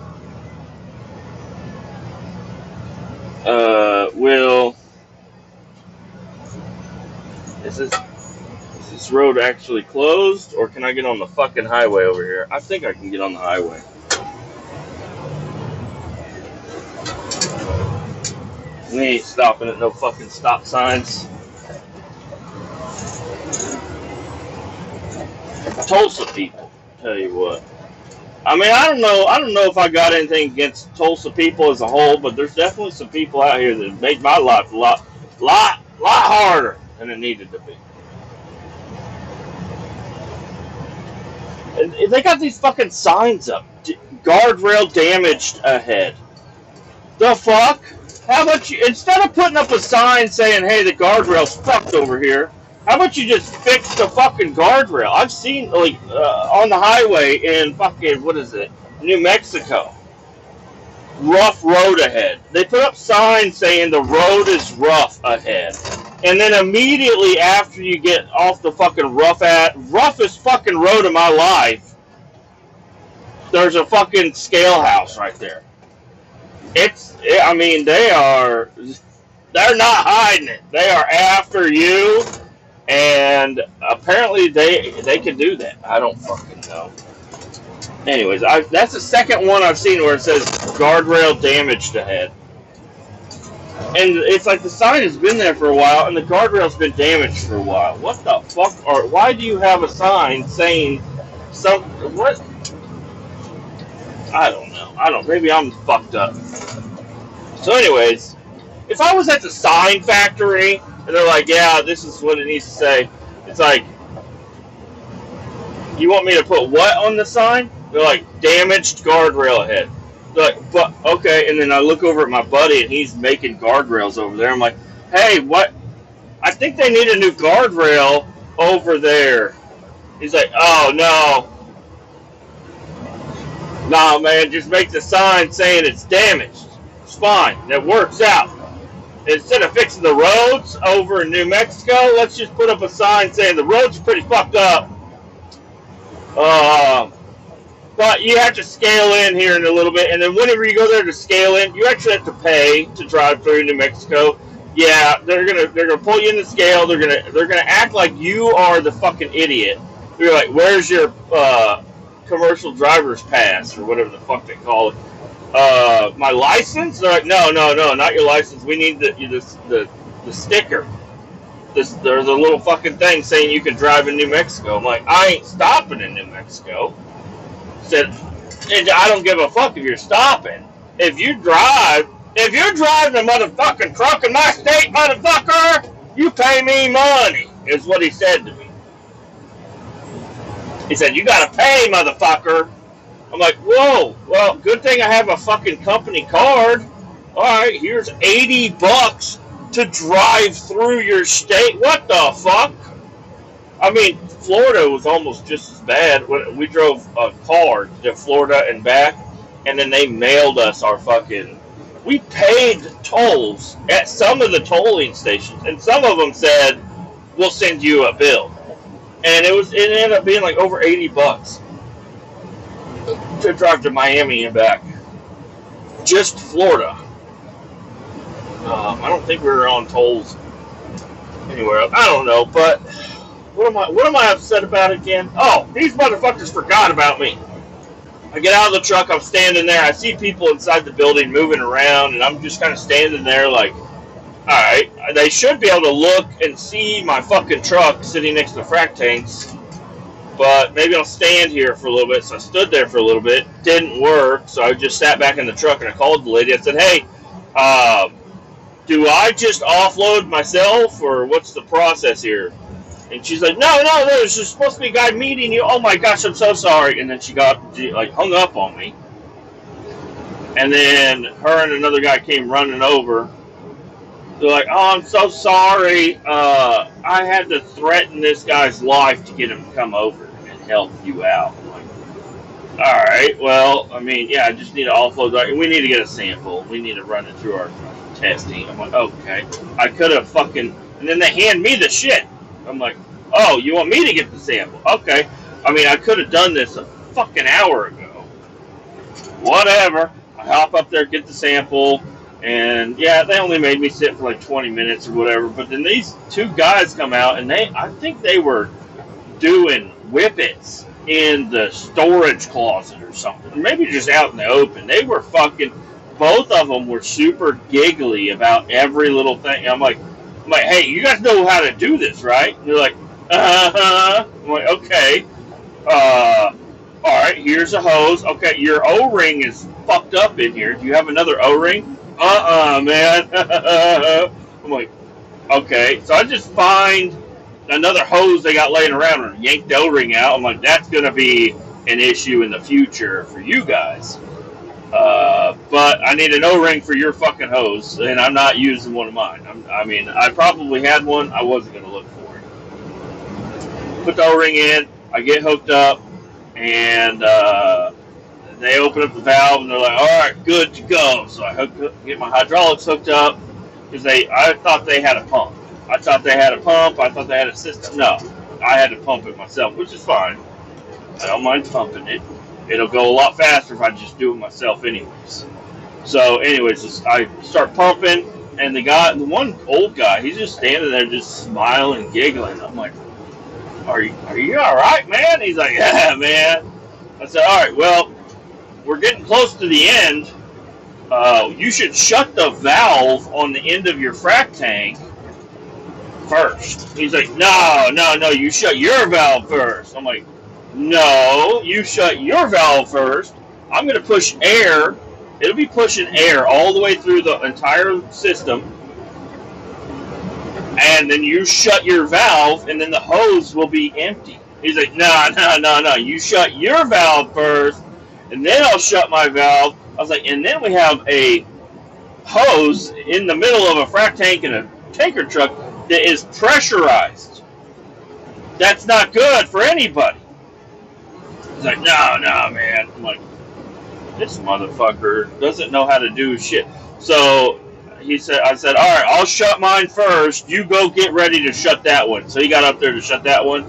is this road actually closed, or can I get on the fucking highway over here? I think I can get on the highway. We ain't stopping at no fucking stop signs. Tulsa people, tell you what. I mean, I don't know if I got anything against Tulsa people as a whole, but there's definitely some people out here that made my life a lot harder than it needed to be. And they got these fucking signs up. Guardrail damaged ahead. The fuck? How about you, instead of putting up a sign saying, hey, the guardrail's fucked over here, how about you just fix the fucking guardrail? I've seen, like, on the highway in fucking, what is it, New Mexico. Rough road ahead. They put up signs saying the road is rough ahead. And then immediately after you get off the fucking roughest fucking road of my life, there's a fucking scale house right there. I mean, they're not hiding it. They are after you, and apparently they can do that. I don't fucking know. Anyways, that's the second one I've seen where it says guardrail damaged ahead. And it's like the sign has been there for a while, and the guardrail's been damaged for a while. What the fuck? Or why do you have a sign saying what? I don't know. Maybe I'm fucked up. So anyways, if I was at the sign factory, and they're like, yeah, this is what it needs to say, it's like, you want me to put what on the sign? They're like, damaged guardrail ahead. They're like, but, okay, and then I look over at my buddy, and he's making guardrails over there. I'm like, hey, what? I think they need a new guardrail over there. He's like, oh, no. Nah, man, just make the sign saying it's damaged. It's fine. That works out. Instead of fixing the roads over in New Mexico, let's just put up a sign saying the roads are pretty fucked up. But you have to scale in here in a little bit, and then whenever you go there to scale in, you actually have to pay to drive through New Mexico. Yeah, they're gonna pull you in the scale. They're gonna act like you are the fucking idiot. You're like, where's your commercial driver's pass or whatever the fuck they call it? My license? They're like, no, not your license. We need the sticker. There's a little fucking thing saying you can drive in New Mexico. I'm like, I ain't stopping in New Mexico. Said, and I don't give a fuck if you're stopping. if you're driving a motherfucking truck in my state, motherfucker, you pay me money, is what he said to me. He said, you gotta pay, motherfucker. I'm like, whoa, well, good thing I have a fucking company card. Alright, here's $80 to drive through your state. What the fuck? I mean, Florida was almost just as bad. We drove a car to Florida and back, and then they mailed us our fucking... We paid tolls at some of the tolling stations, and some of them said, we'll send you a bill. And it ended up being like over $80 to drive to Miami and back. Just Florida. I don't think we were on tolls anywhere else. I don't know, but what am I upset about again? Oh, these motherfuckers forgot about me. I get out of the truck, I'm standing there, I see people inside the building moving around, and I'm just kind of standing there like, alright, they should be able to look and see my fucking truck sitting next to the frac tanks, but maybe I'll stand here for a little bit. So I stood there for a little bit, didn't work, so I just sat back in the truck and I called the lady. I said, hey, do I just offload myself, or what's the process here? And she's like, no, there's just supposed to be a guy meeting you. Oh my gosh, I'm so sorry. And then she hung up on me. And then her and another guy came running over. They're like, oh, I'm so sorry. I had to threaten this guy's life to get him to come over and help you out. I'm like, all right, well, I mean, yeah, I just need to offload. We need to get a sample. We need to run it through our testing. I'm like, okay. I could have fucking... And then they hand me the shit. I'm like, oh, you want me to get the sample? Okay. I mean, I could have done this a fucking hour ago. Whatever. I hop up there, get the sample, and yeah, they only made me sit for like 20 minutes or whatever. But then these two guys come out, and I think they were doing whippets in the storage closet or something. Or maybe just out in the open. They were fucking... Both of them were super giggly about every little thing. I'm like, hey, you guys know how to do this, right? And they're like, uh-huh. I'm like, okay. Alright, here's a hose. Okay, your O-ring is fucked up in here. Do you have another O-ring? Man. I'm like, okay. So I just find another hose they got laying around and yank the O-ring out. I'm like, that's going to be an issue in the future for you guys. But I need an O-ring for your fucking hose, and I'm not using one of mine. I mean, I probably had one. I wasn't going to look for it. Put the O-ring in. I get hooked up, and they open up the valve, and they're like, all right, good to go. So I get my hydraulics hooked up, because I thought they had a pump. I thought they had a system. No, I had to pump it myself, which is fine. I don't mind pumping it. It'll go a lot faster if I just do it myself anyways. So anyways, I start pumping, and the one old guy, he's just standing there just smiling and giggling. I'm like, are you all right, man? He's like, yeah, man. I said, all right, well, we're getting close to the end. You should shut the valve on the end of your frac tank first. He's like, no, you shut your valve first. I'm like, no, you shut your valve first. I'm going to push air. It'll be pushing air all the way through the entire system. And then you shut your valve, and then the hose will be empty. He's like, no. You shut your valve first, and then I'll shut my valve. I was like, and then we have a hose in the middle of a frac tank and a tanker truck that is pressurized. That's not good for anybody. He's like, no, man. I'm like, this motherfucker doesn't know how to do shit. So I said, all right, I'll shut mine first. You go get ready to shut that one. So he got up there to shut that one,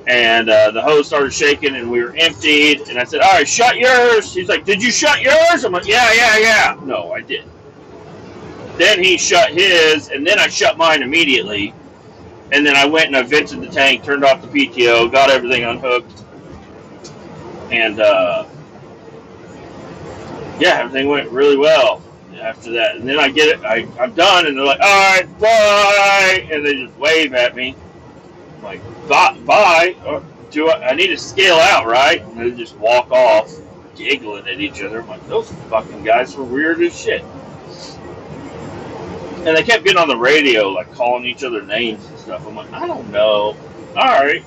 and the hose started shaking, and we were emptied. And I said, all right, shut yours. He's like, did you shut yours? I'm like, yeah. No, I didn't. Then he shut his, and then I shut mine immediately. And then I went and I vented the tank, turned off the PTO, got everything unhooked. And, yeah, everything went really well after that. And then I get it, I'm done, and they're like, all right, bye. And they just wave at me. I'm like, bye. I need to scale out, right? And they just walk off. giggling at each other. I'm like, those fucking guys were weird as shit. And they kept getting on the radio, like calling each other names and stuff. I'm like, I don't know. All right,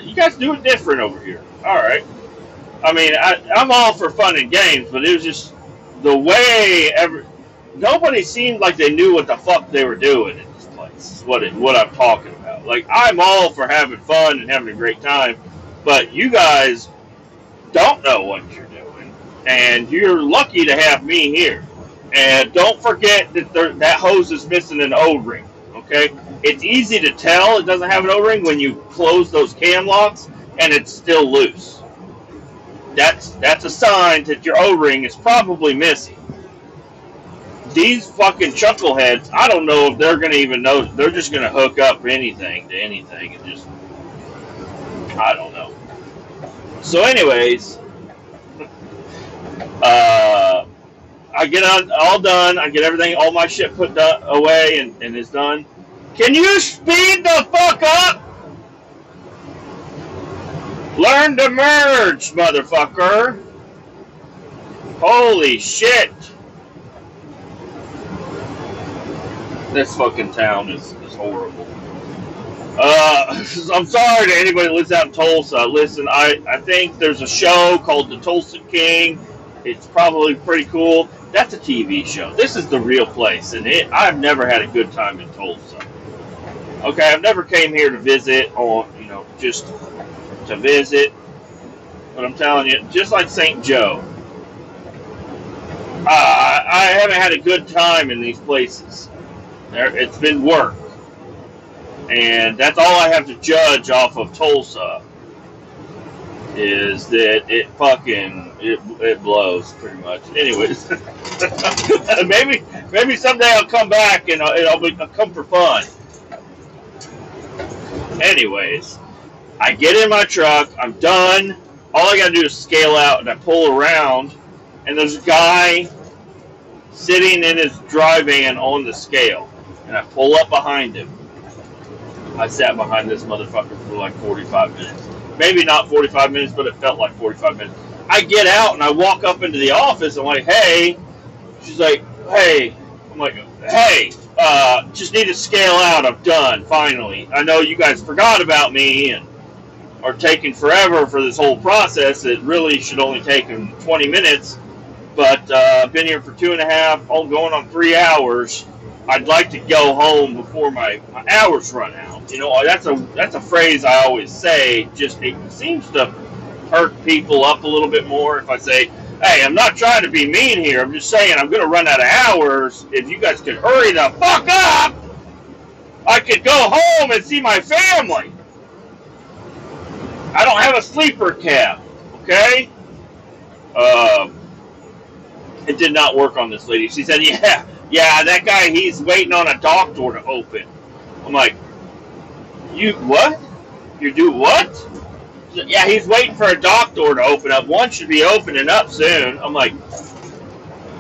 you guys do it different over here. All right. I mean, I'm all for fun and games, but it was just the way nobody seemed like they knew what the fuck they were doing in this place. What I'm talking about. Like, I'm all for having fun and having a great time, but you guys don't know what you're doing, and you're lucky to have me here. And don't forget that that hose is missing an O-ring. Okay, it's easy to tell it doesn't have an O-ring when you close those cam locks and it's still loose. That's a sign that your O-ring is probably missing. These fucking chuckleheads, I don't know if they're gonna even know. They're just gonna hook up anything to anything and just, I don't know. So, anyways, I get all done. I get everything, all my shit put away, and it's done. Can you speed the fuck up? Learn to merge, motherfucker. Holy shit. This fucking town is horrible. I'm sorry to anybody that lives out in Tulsa. Listen, I think there's a show called The Tulsa King. It's probably pretty cool. That's a TV show. This is the real place, and I've never had a good time in Tulsa. Okay, I've never came here to visit, or just to visit. But I'm telling you, just like St. Joe, I haven't had a good time in these places. It's been work, and that's all I have to judge off of Tulsa. Is that it blows pretty much. Anyways, maybe someday I'll come back and I'll come for fun. Anyways, I get in my truck. I'm done. All I gotta do is scale out, and I pull around, and there's a guy sitting in his dry van on the scale, and I pull up behind him. I sat behind this motherfucker for like 45 minutes. Maybe not 45 minutes, but it felt like 45 minutes. I get out and I walk up into the office. I'm like, hey. She's like, hey. I'm like, hey, just need to scale out. I'm done, finally. I know you guys forgot about me and are taking forever for this whole process. It really should only take 20 minutes. But I've been here for 2.5, all going on 3 hours. I'd like to go home before my hours run out. That's a phrase I always say. Just it seems to hurt people up a little bit more if I say, hey, I'm not trying to be mean here. I'm just saying I'm going to run out of hours. If you guys could hurry the fuck up, I could go home and see my family. I don't have a sleeper cab, okay? It did not work on this lady. She said, yeah, that guy, he's waiting on a dock door to open. I'm like, you what? You do what? Yeah, he's waiting for a dock door to open up. One should be opening up soon. I'm like,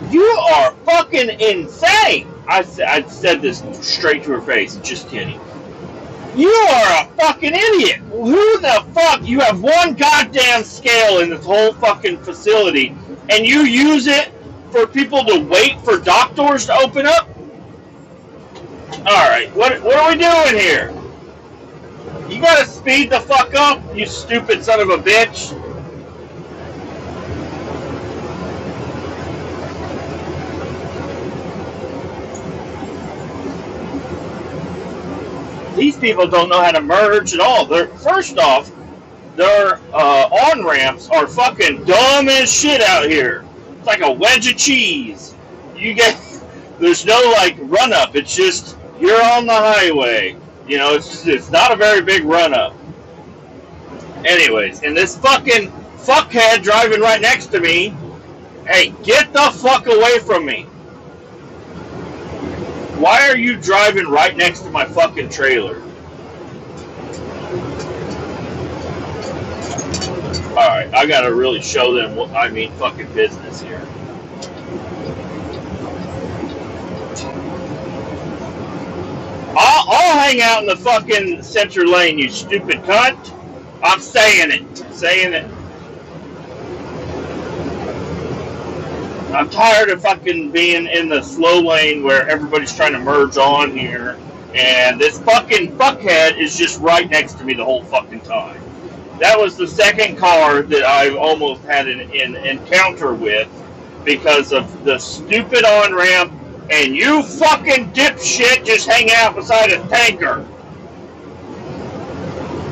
you are fucking insane. I said this straight to her face. Just kidding. You are a fucking idiot. Who the fuck? You have one goddamn scale in this whole fucking facility, and you use it for people to wait for dock doors to open up? Alright, what are we doing here? You gotta speed the fuck up, you stupid son of a bitch. These people don't know how to merge at all. First off, their on-ramps are fucking dumb as shit out here. It's like a wedge of cheese. There's no like run up. It's just you're on the highway. It's not a very big run up. Anyways, and this fucking fuckhead driving right next to me. Hey, get the fuck away from me. Why are you driving right next to my fucking trailer? Alright, I gotta really show them what I mean fucking business here. I'll hang out in the fucking center lane, you stupid cunt. I'm saying it. I'm tired of fucking being in the slow lane where everybody's trying to merge on here, and this fucking fuckhead is just right next to me the whole fucking time. That was the second car that I've almost had an encounter with because of the stupid on-ramp, and you fucking dipshit just hang out beside a tanker.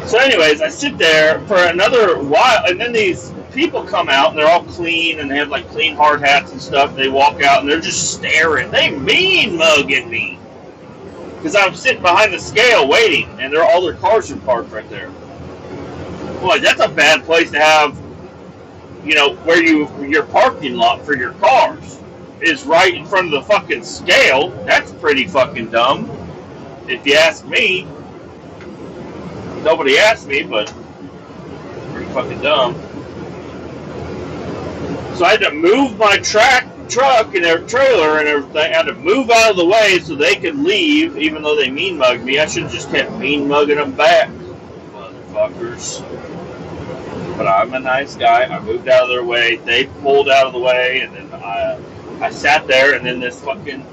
So anyways, I sit there for another while, and then these people come out, and they're all clean, and they have like clean hard hats and stuff. They walk out, and they're just staring. They mean mugging me. Because I'm sitting behind the scale waiting, and all their cars are parked right there. Boy, that's a bad place to have, you know, where your parking lot for your cars is right in front of the fucking scale. That's pretty fucking dumb, if you ask me. Nobody asked me, but pretty fucking dumb. So I had to move my truck and their trailer and everything. I had to move out of the way so they could leave, even though they mean mugged me. I should have just kept mean mugging them back, motherfuckers. But I'm a nice guy. I moved out of their way. They pulled out of the way, and then I sat there, and then this fucking...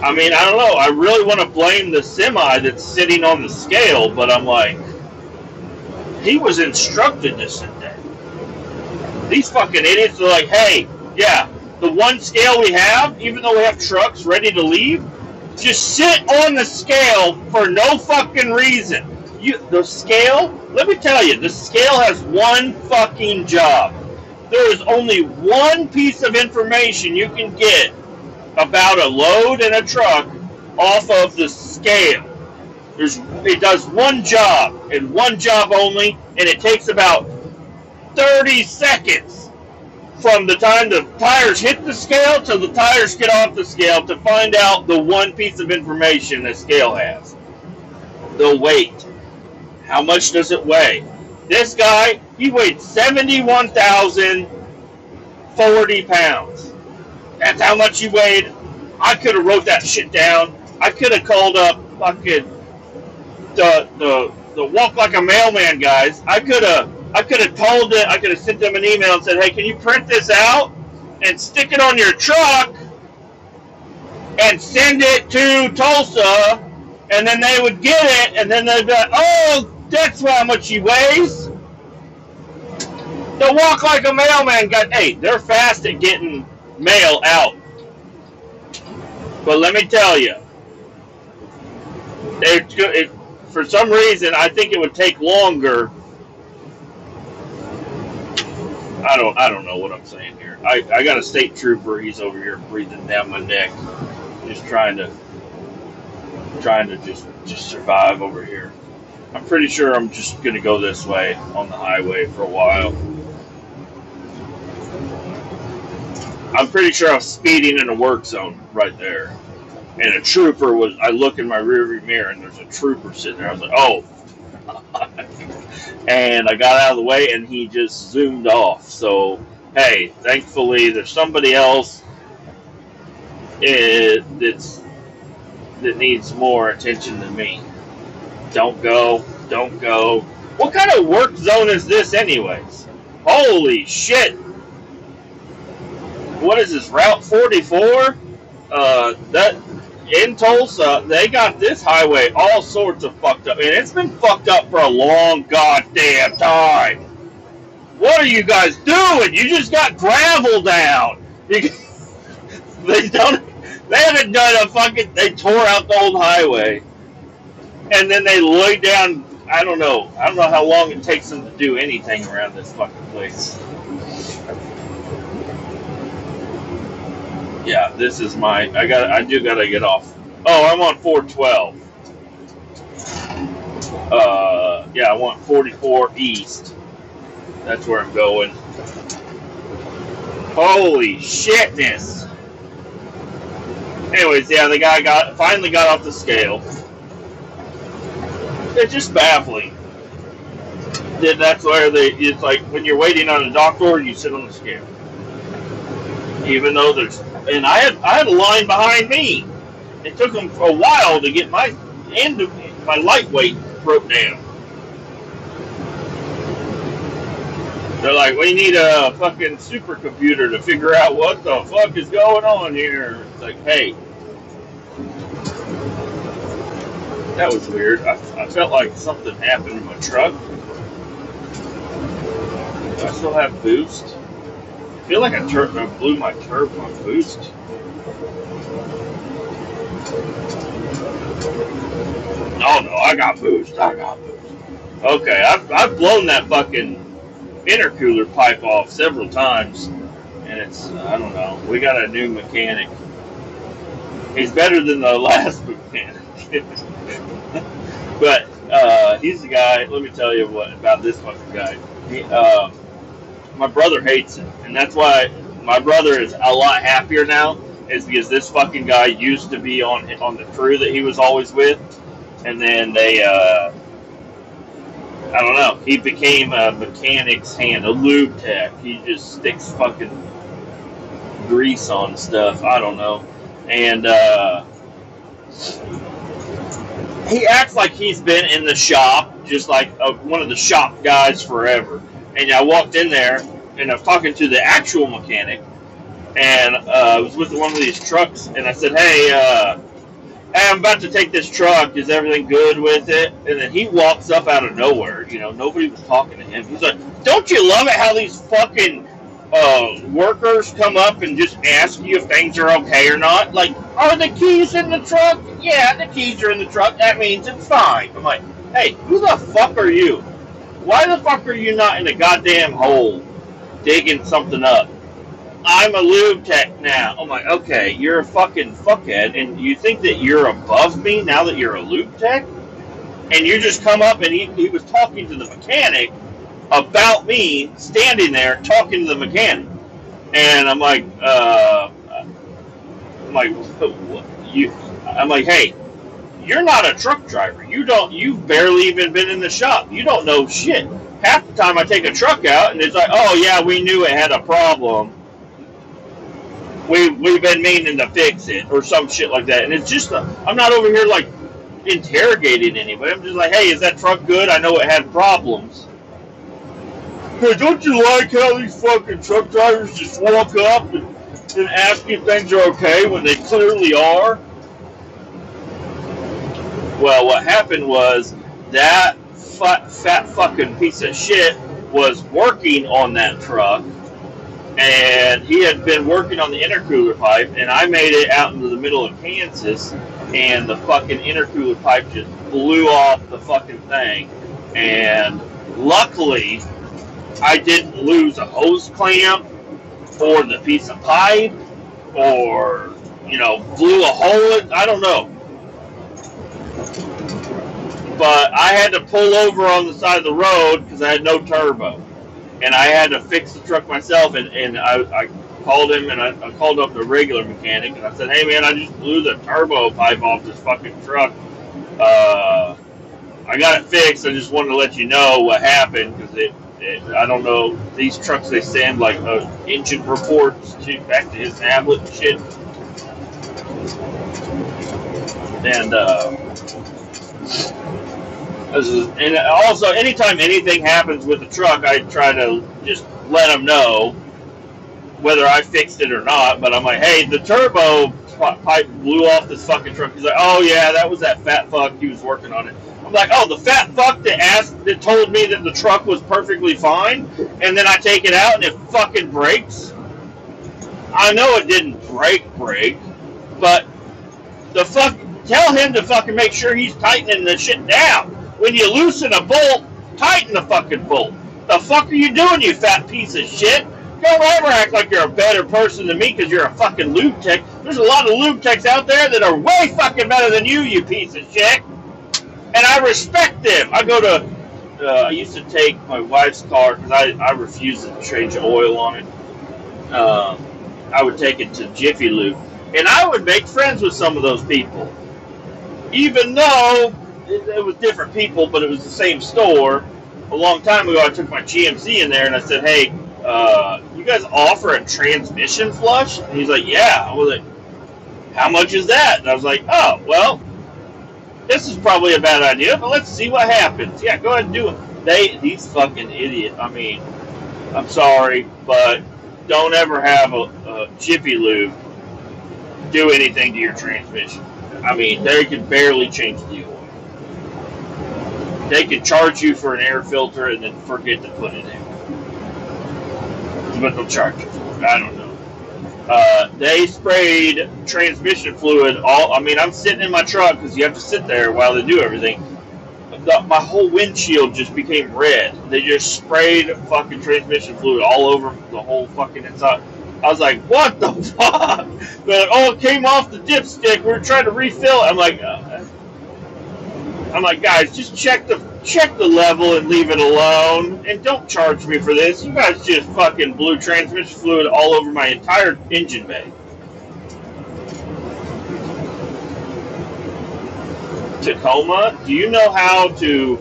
I mean, I don't know. I really want to blame the semi that's sitting on the scale, but I'm like, he was instructed to sit there. These fucking idiots are like, hey, yeah, the one scale we have, even though we have trucks ready to leave, just sit on the scale for no fucking reason. The scale, let me tell you, the scale has one fucking job. There is only one piece of information you can get about a load in a truck off of the scale. It does one job, and one job only, and it takes about 30 seconds from the time the tires hit the scale till the tires get off the scale to find out the one piece of information the scale has. The weight. How much does it weigh? This guy, he weighed 71,040 pounds. That's how much he weighed. I could have wrote that shit down. I could have called up fucking the Walk Like a Mailman guys. I could have told it. I could have sent them an email and said, hey, can you print this out and stick it on your truck and send it to Tulsa, and then they would get it, and then they'd be like, oh, that's how much he weighs. The Walk Like a Mailman guy, hey, they're fast at getting mail out. But let me tell you, for some reason, I think it would take longer. I don't know what I'm saying here. I got a state trooper. He's over here breathing down my neck, just trying to just survive over here. I'm pretty sure I'm just gonna go this way on the highway for a while. I'm pretty sure I was speeding in a work zone right there. And a trooper was, I look in my rearview mirror and there's a trooper sitting there. I was like, oh. And I got out of the way and he just zoomed off. So, hey, thankfully there's somebody else that needs more attention than me. Don't go. What kind of work zone is this anyways? Holy shit. What is this, Route 44? That in Tulsa, they got this highway all sorts of fucked up. And it's been fucked up for a long goddamn time. What are you guys doing? You just got gravel down. They haven't done a fucking, they tore out the old highway. And then they laid down, I don't know how long it takes them to do anything around this fucking place. Yeah, this is I do gotta get off. Oh, I'm on 412. Yeah, I want 44 east. That's where I'm going. Holy shitness. Anyways, yeah, the guy finally got off the scale. It's just baffling. Then that's where it's like when you're waiting on a doctor, you sit on the scale. Even though and I had a line behind me. It took them a while to get my lightweight broke down. They're like, we need a fucking supercomputer to figure out what the fuck is going on here. It's like, hey, that was weird. I felt like something happened to my truck. Do I still have boost? I feel like I blew my boost. Oh no, I got boost. Okay, I've blown that fucking intercooler pipe off several times, and it's, I don't know. We got a new mechanic. He's better than the last mechanic. But he's the guy. Let me tell you what about this fucking guy. My brother hates him, and that's why my brother is a lot happier now. Is because this fucking guy used to be on the crew that he was always with, and then they I don't know. He became a mechanic's hand, a lube tech. He just sticks fucking grease on stuff. I don't know, and he acts like he's been in the shop, just like one of the shop guys forever. And I walked in there, and I was talking to the actual mechanic, and I was with one of these trucks, and I said, hey, I'm about to take this truck. Is everything good with it? And then he walks up out of nowhere. You know, nobody was talking to him. He's like, don't you love it how these fucking workers come up and just ask you if things are okay or not? Like, are the keys in the truck? Yeah, the keys are in the truck. That means it's fine. I'm like, hey, who the fuck are you? Why the fuck are you not in a goddamn hole digging something up? I'm a lube tech now. I'm like, okay, you're a fucking fuckhead, and you think that you're above me now that you're a lube tech? And you just come up, and he was talking to the mechanic about me standing there talking to the mechanic. And I'm like, hey, you're not a truck driver. You've barely even been in the shop. You don't know shit. Half the time I take a truck out, and it's like, oh yeah, we knew it had a problem. We've been meaning to fix it, or some shit like that. And it's just, I'm not over here like interrogating anybody. I'm just like, hey, is that truck good? I know it had problems. Hey, don't you like how these fucking truck drivers just walk up and ask if things are okay when they clearly are? Well, what happened was that fat fucking piece of shit was working on that truck, and he had been working on the intercooler pipe, and I made it out into the middle of Kansas, and the fucking intercooler pipe just blew off the fucking thing. And luckily, I didn't lose a hose clamp or the piece of pipe or, blew a hole in, I don't know. But I had to pull over on the side of the road because I had no turbo. And I had to fix the truck myself, and I called him, and I called up the regular mechanic, and I said, hey man, I just blew the turbo pipe off this fucking truck. I got it fixed. I just wanted to let you know what happened, because I don't know, these trucks, they send like engine reports back to his tablet and shit. And also, anytime anything happens with the truck, I try to just let them know whether I fixed it or not. But I'm like, hey, the turbo pipe blew off this fucking truck. He's like, oh yeah, that was that fat fuck. He was working on it. I'm like, oh, the fat fuck that told me that the truck was perfectly fine, and then I take it out and it fucking breaks. I know it didn't break, but tell him to fucking make sure he's tightening the shit down. When you loosen a bolt, tighten the fucking bolt. The fuck are you doing, you fat piece of shit? Don't ever act like you're a better person than me because you're a fucking lube tech. There's a lot of lube techs out there that are way fucking better than you piece of shit. And I respect them. I go to, I used to take my wife's car because I refused to change oil on it. I would take it to Jiffy Lube. And I would make friends with some of those people. Even though it was different people, but it was the same store. A long time ago, I took my GMC in there and I said, hey, you guys offer a transmission flush? And he's like, yeah. I was like, how much is that? And I was like, oh, well, this is probably a bad idea, but let's see what happens. Yeah, go ahead and do it. These fucking idiots, I mean, I'm sorry, but don't ever have a Jiffy Lube do anything to your transmission. I mean, they can barely change the oil. They could charge you for an air filter and then forget to put it in. But they'll charge you for it. I don't know. They sprayed transmission fluid all. I mean, I'm sitting in my truck because you have to sit there while they do everything. My whole windshield just became red. They just sprayed fucking transmission fluid all over the whole fucking inside. I was like, what the fuck? They're like, oh, it came off the dipstick. We were trying to refill it. I'm like, guys, just check the level and leave it alone, and don't charge me for this. You guys just fucking blew transmission fluid all over my entire engine bay. Tacoma, do you know how to?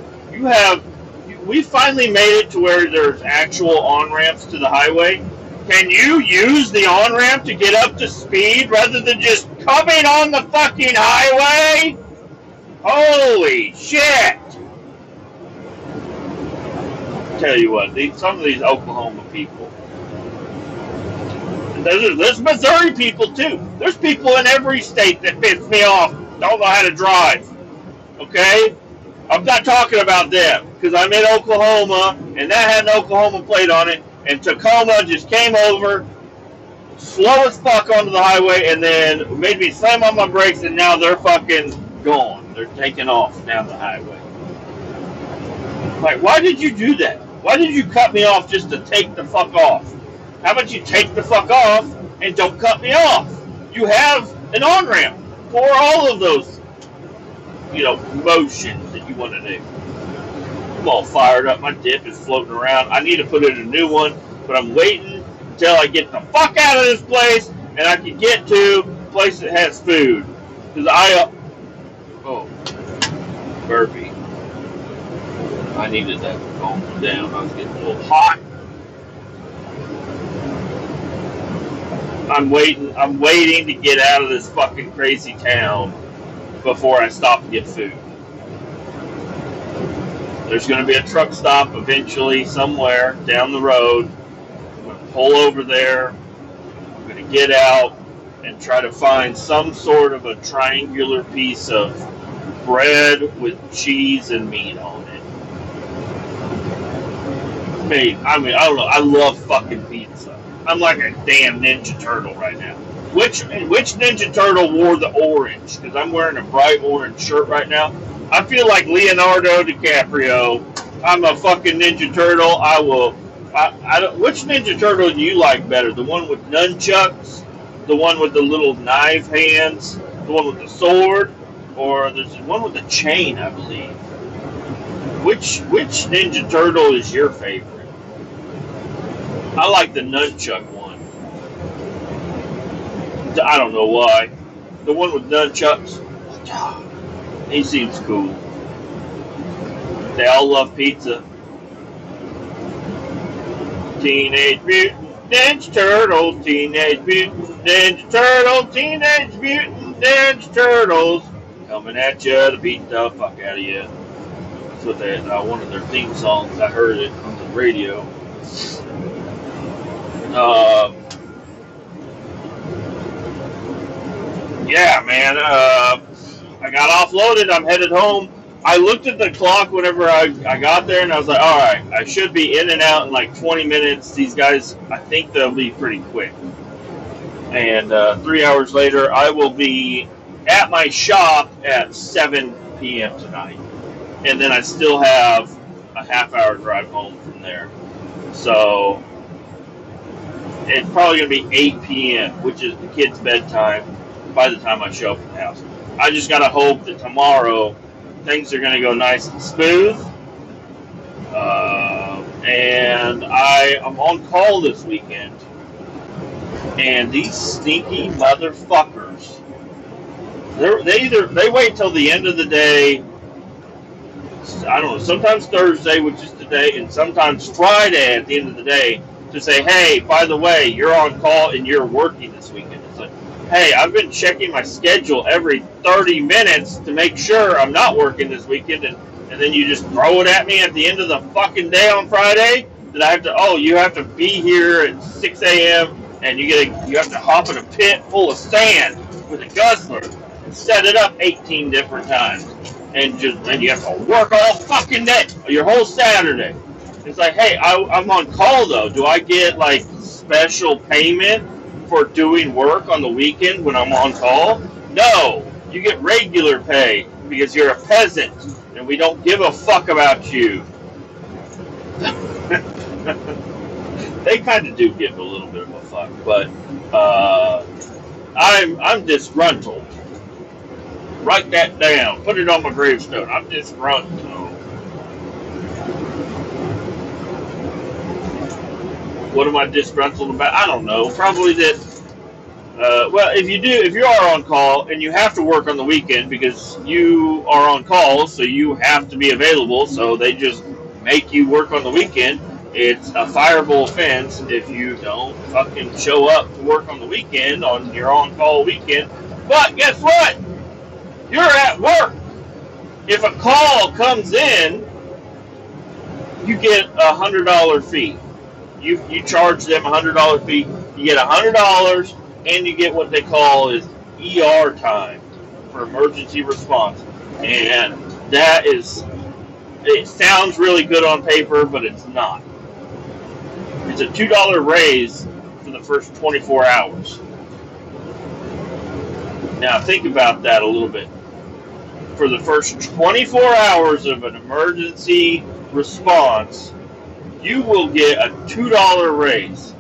We finally made it to where there's actual on ramps to the highway. Can you use the on ramp to get up to speed rather than just coming on the fucking highway? Holy shit! Tell you what, some of these Oklahoma people, there's Missouri people too. There's people in every state that piss me off, don't know how to drive. Okay? I'm not talking about them, because I'm in Oklahoma, and that had an Oklahoma plate on it, and Tacoma just came over, slow as fuck onto the highway, and then made me slam on my brakes, and now they're fucking gone. They're taking off down the highway. Like, why did you do that? Why did you cut me off just to take the fuck off? How about you take the fuck off and don't cut me off? You have an on-ramp for all of those, motions that you want to do. I'm all fired up. My dip is floating around. I need to put in a new one, but I'm waiting until I get the fuck out of this place and I can get to a place that has food. Because burpee. I needed that to calm down. I was getting a little hot. I'm waiting to get out of this fucking crazy town before I stop and get food. There's going to be a truck stop eventually somewhere down the road. I'm going to pull over there. I'm going to get out and try to find some sort of a triangular piece of bread with cheese and meat on it. I don't know. I love fucking pizza. I'm like a damn Ninja Turtle right now. Which Ninja Turtle wore the orange? Because I'm wearing a bright orange shirt right now. I feel like Leonardo DiCaprio. I'm a fucking Ninja Turtle. Which Ninja Turtle do you like better? The one with nunchucks? The one with the little knife hands? The one with the sword? Or there's one with the chain, I believe. Which Ninja Turtle is your favorite? I like the nunchuck one. I don't know why. The one with nunchucks, he seems cool. They all love pizza. Teenage Mutant Ninja Turtles, Teenage Mutant Ninja Turtles, Teenage Mutant Ninja Turtles, coming at you to beat the fuck out of you. That's what one of their theme songs. I heard it on the radio. Yeah, man. I got offloaded. I'm headed home. I looked at the clock whenever I got there, and I was like, all right, I should be in and out in like 20 minutes. These guys, I think they'll be pretty quick. And 3 hours later, I will be at my shop at 7 p.m. tonight. And then I still have a half-hour drive home from there. So it's probably going to be 8 p.m., which is the kids' bedtime by the time I show up at the house. I just got to hope that tomorrow things are going to go nice and smooth. And I am on call this weekend. And these sneaky motherfuckers, they wait till the end of the day. I don't know, sometimes Thursday, which is today, and sometimes Friday at the end of the day to say, hey, by the way, you're on call and you're working this weekend. It's like, hey, I've been checking my schedule every 30 minutes to make sure I'm not working this weekend, and then you just throw it at me at the end of the fucking day on Friday? that I have to. Oh, you have to be here at 6 a.m. and you have to hop in a pit full of sand with a guzzler and set it up 18 different times, and you have to work all fucking day, your whole Saturday. It's like, hey, I'm on call though. Do I get like special payment for doing work on the weekend when I'm on call? No, you get regular pay because you're a peasant and we don't give a fuck about you. They kind of do give a little bit of a fuck, but I'm disgruntled. Write that down. Put it on my gravestone. I'm disgruntled. What am I disgruntled about? I don't know. Probably that. Well, if you are on call and you have to work on the weekend because you are on call, so you have to be available. So they just make you work on the weekend. It's a fireable offense if you don't fucking show up to work on the weekend on your on-call weekend. But guess what? You're at work. If a call comes in, you get a $100 fee. You charge them a $100 fee. You get $100, and you get what they call is ER time for emergency response. And that is, it sounds really good on paper, but it's not. It's a $2 raise for the first 24 hours. Now think about that a little bit. For the first 24 hours of an emergency response, you will get a $2 raise.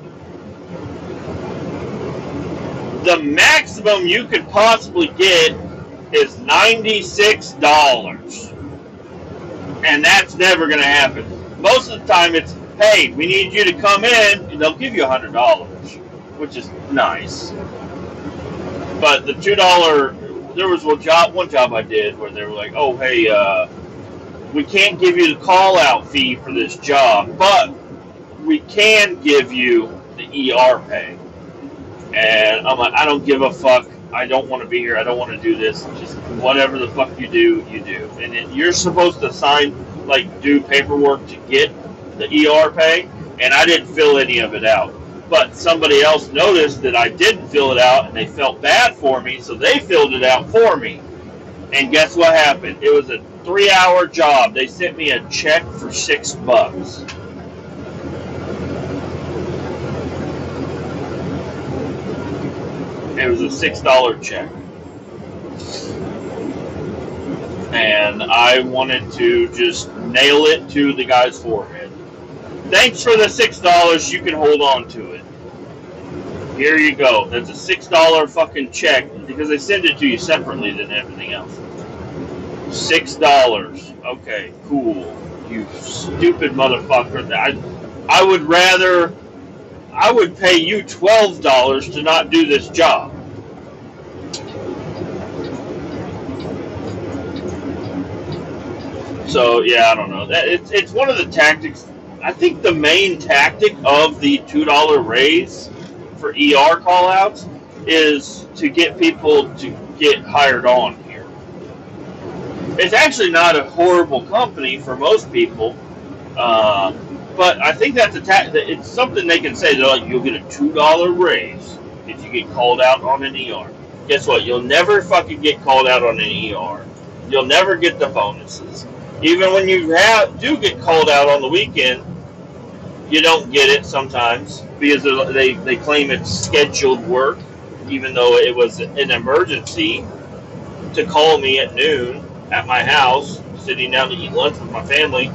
The maximum you could possibly get is $96. And that's never going to happen. Most of the time it's, hey, we need you to come in, and they'll give you $100, which is nice. But the $2, there was one job I did where they were like, oh, hey, we can't give you the call-out fee for this job, but we can give you the ER pay. And I'm like, I don't give a fuck. I don't want to be here. I don't want to do this. Just whatever the fuck you do, you do. And then you're supposed to do paperwork to get the ER pay, and I didn't fill any of it out. But somebody else noticed that I didn't fill it out, and they felt bad for me, so they filled it out for me. And guess what happened? It was a 3-hour job. They sent me a check for $6. It was a $6 check. And I wanted to just nail it to the guy's forehead. Thanks for the $6. You can hold on to it. Here you go. That's a $6 fucking check because they send it to you separately than everything else. $6. Okay, cool. You stupid motherfucker. I would pay you $12 to not do this job. So yeah, I don't know. It's one of the tactics. I think the main tactic of the $2 raise for ER callouts is to get people to get hired on here. It's actually not a horrible company for most people, but I think that's it's something they can say. They're like, you'll get a $2 raise if you get called out on an ER. Guess what? You'll never fucking get called out on an ER. You'll never get the bonuses. Even when you do get called out on the weekend, you don't get it sometimes because they claim it's scheduled work, even though it was an emergency to call me at noon at my house, sitting down to eat lunch with my family.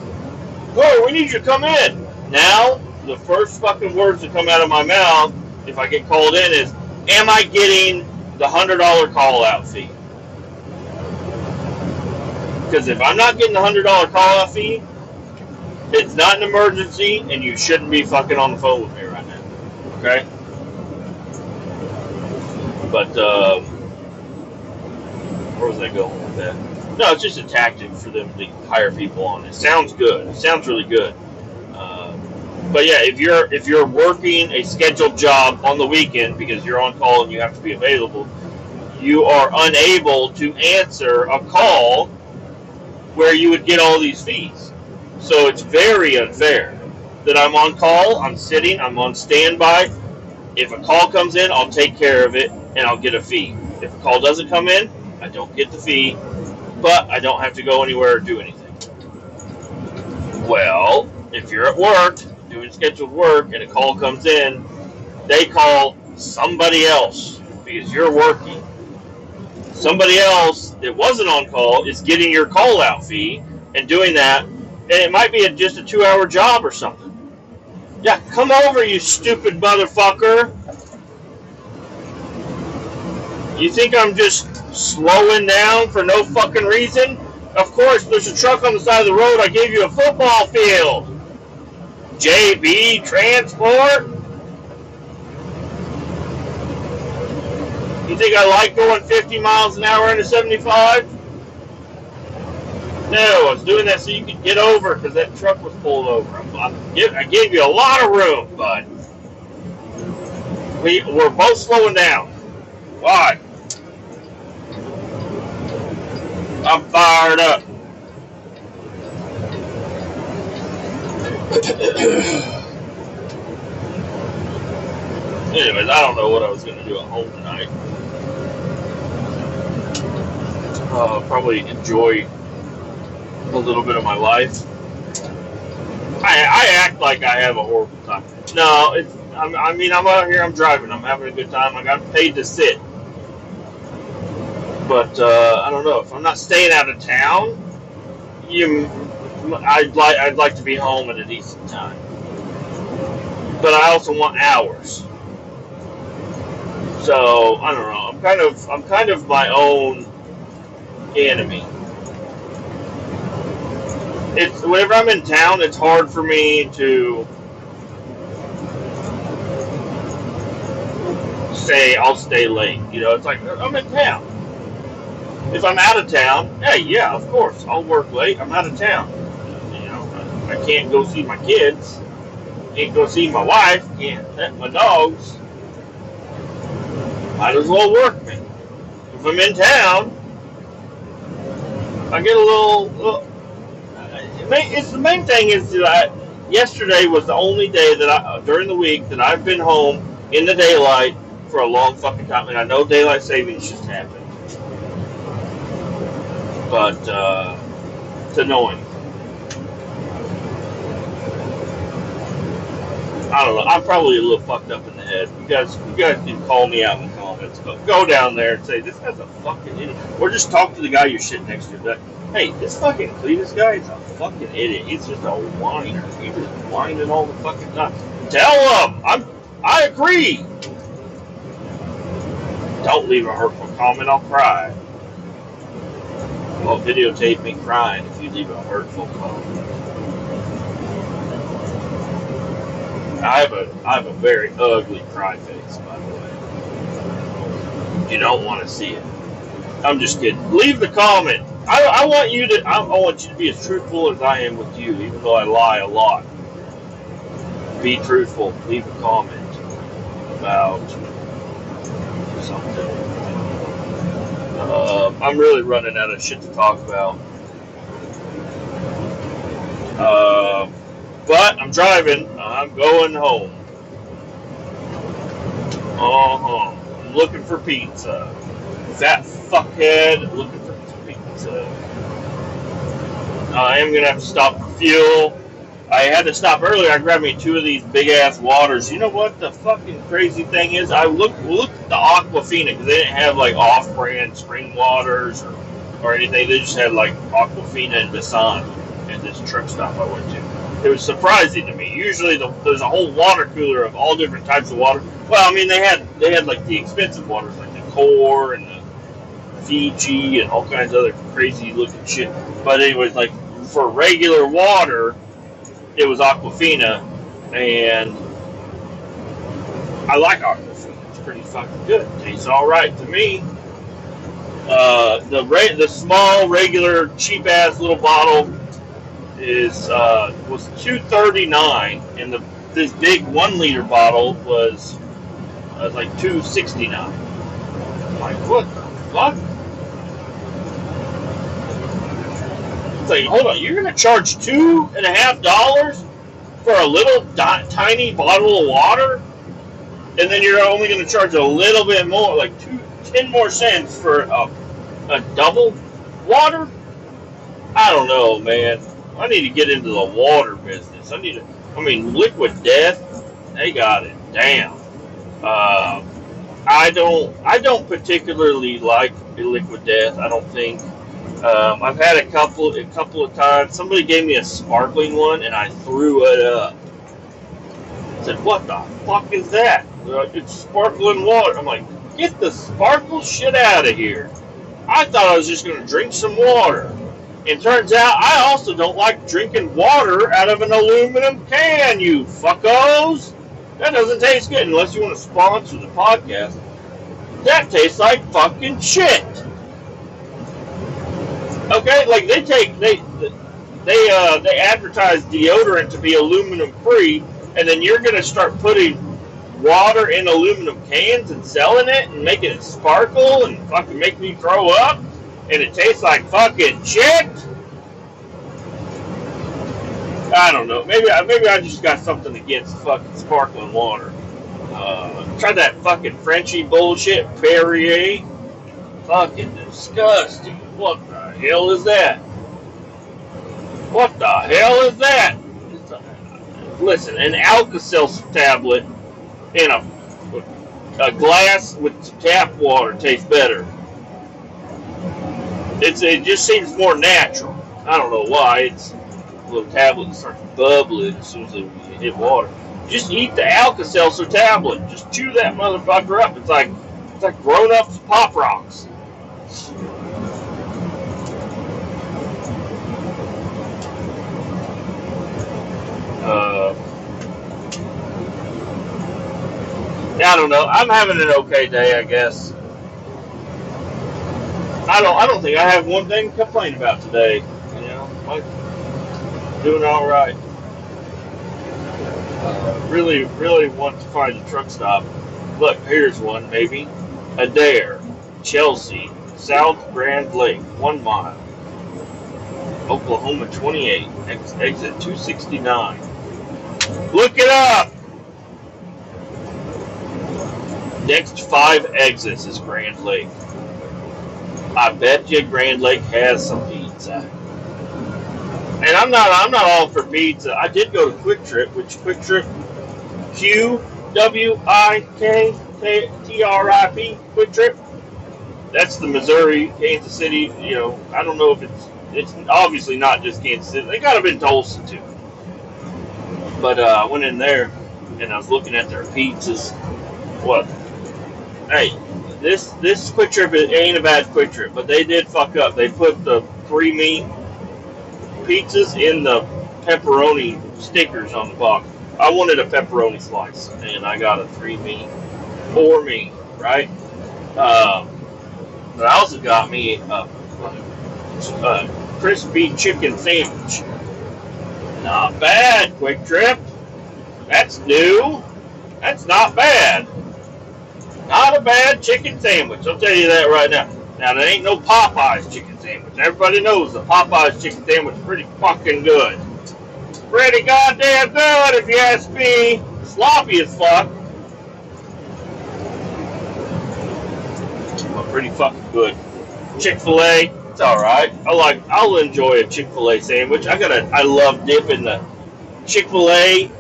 Whoa, we need you to come in. Now, the first fucking words that come out of my mouth if I get called in is, am I getting the $100 call-out fee? Because if I'm not getting the $100 call-out fee, it's not an emergency, and you shouldn't be fucking on the phone with me right now. Okay? But, where was I going with that? No, it's just a tactic for them to hire people on. It sounds good. It sounds really good. But yeah, if you're working a scheduled job on the weekend because you're on call and you have to be available, you are unable to answer a call where you would get all these fees. So it's very unfair. that I'm on call, I'm sitting, I'm on standby. If a call comes in, I'll take care of it, and I'll get a fee. If a call doesn't come in, I don't get the fee, but I don't have to go anywhere or do anything. Well, if you're at work, doing scheduled work, and a call comes in, they call somebody else because you're working. Somebody else that wasn't on call is getting your call-out fee and doing that, and it might be just a 2-hour job or something. Yeah, come over, you stupid motherfucker. You think I'm just slowing down for no fucking reason? Of course, there's a truck on the side of the road. I gave you a football field. JB Transport? You think I like going 50 miles an hour into 75? No, I was doing that so you could get over because that truck was pulled over. I gave you a lot of room, bud. We're both slowing down. Why? I'm fired up. Anyways, I don't know what I was going to do at home tonight. Probably enjoy a little bit of my life. I act like I have a horrible time. No, I'm out here, I'm driving, I'm having a good time. I got paid to sit. But I don't know, if I'm not staying out of town, I'd like to be home at a decent time. But I also want hours. So I don't know. I'm kind of my own enemy. It's whenever I'm in town, it's hard for me to say I'll stay late. You know, it's like I'm in town. If I'm out of town, hey, yeah, of course, I'll work late. I'm out of town. You know, I can't go see my kids. Can't go see my wife. Can't pet my dogs. Might as well work me. If I'm in town, I get a little it's the main thing is that yesterday was the only day that during the week that I've been home in the daylight for a long fucking time. And I know daylight savings just happened. But it's annoying. I don't know. I'm probably a little fucked up in the head. You guys can call me out in the comments, but go down there and say this guy's a fucking idiot, or just talk to the guy you're sitting next to. But hey, this fucking Kletus guy is a fucking idiot. He's just a whiner. He's just whining all the fucking time. Tell him I agree. Don't leave a hurtful comment. I'll cry. Well, videotape me crying if you leave a hurtful comment. I have a very ugly cry face, by the way. You don't want to see it. I'm just kidding. Leave the comment. I want you to be as truthful as I am with you, even though I lie a lot. Be truthful. Leave a comment about something. I'm really running out of shit to talk about. But I'm driving. I'm going home. I'm looking for pizza. Fat fuckhead looking for pizza. I am going to have to stop for fuel. I had to stop earlier. I grabbed me 2 of these big-ass waters. You know what the fucking crazy thing is? I looked at the Aquafina because they didn't have, like, off-brand spring waters or anything. They just had, like, Aquafina and Basan at this truck stop I went to. It was surprising to me. Usually there's a whole water cooler of all different types of water. Well, I mean, they had like the expensive waters, like the Core and the Fiji and all kinds of other crazy looking shit. But anyways, like for regular water, it was Aquafina, and I like Aquafina. It's pretty fucking good. It tastes all right to me. The small, regular, cheap ass little bottle was $2.39, and this big 1 liter bottle was like $2.69. I'm like, what the fuck? It's like, hold on, you're gonna charge $2.50 for a little tiny bottle of water, and then you're only going to charge a little bit more, like 10 more cents for a double water? I don't know, man. I need to get into the water business. Liquid Death, they got it down. I don't particularly like Liquid Death. I don't think. I've had a couple of times. Somebody gave me a sparkling one, and I threw it up. I said, "What the fuck is that?" It's sparkling water. I'm like, "Get the sparkle shit out of here!" I thought I was just going to drink some water. And turns out I also don't like drinking water out of an aluminum can, you fuckos. That doesn't taste good unless you want to sponsor the podcast. That tastes like fucking shit. Okay, like they advertise deodorant to be aluminum free, and then you're gonna start putting water in aluminum cans and selling it and making it sparkle and fucking make me throw up, and it tastes like fucking shit. I don't know. Maybe I just got something against fucking sparkling water. Try that fucking Frenchy bullshit, Perrier. Fucking disgusting. What the hell is that? What the hell is that? Listen, an Alka-Seltzer tablet in a glass with tap water tastes better. It just seems more natural. I don't know why. It's a little tablet that starts bubbling as soon as you hit water. Just eat the Alka-Seltzer tablet. Just chew that motherfucker up. It's like grown-ups Pop Rocks. I don't know. I'm having an okay day, I guess. I don't think I have one thing to complain about today. You know, I'm doing all right. Really want to find a truck stop. Look, here's one, maybe. Adair, Chelsea, South Grand Lake, 1 mile. Oklahoma 28, exit 269. Look it up! Next 5 exits is Grand Lake. I bet you Grand Lake has some pizza. And I'm not all for pizza. I did go to Quick Trip, which Quick Trip, QWIKTRIP, Quick Trip. That's the Missouri, Kansas City. You know, I don't know if it's obviously not just Kansas City. They got them in Tulsa too. But I went in there and I was looking at their pizzas. What? Hey, this Quick Trip ain't a bad Quick Trip, but they did fuck up. They put the 3 meat pizzas in the pepperoni stickers on the box. I wanted a pepperoni slice, and I got a 3 meat, 4 meat, right? But I also got me a crispy chicken sandwich. Not bad, Quick Trip. That's new. That's not bad. Not a bad chicken sandwich. I'll tell you that right now. Now, there ain't no Popeyes chicken sandwich. Everybody knows the Popeyes chicken sandwich is pretty fucking good. Pretty goddamn good, if you ask me. Sloppy as fuck. But pretty fucking good. Chick-fil-A, it's alright. I'll enjoy a Chick-fil-A sandwich. I love dipping the Chick-fil-A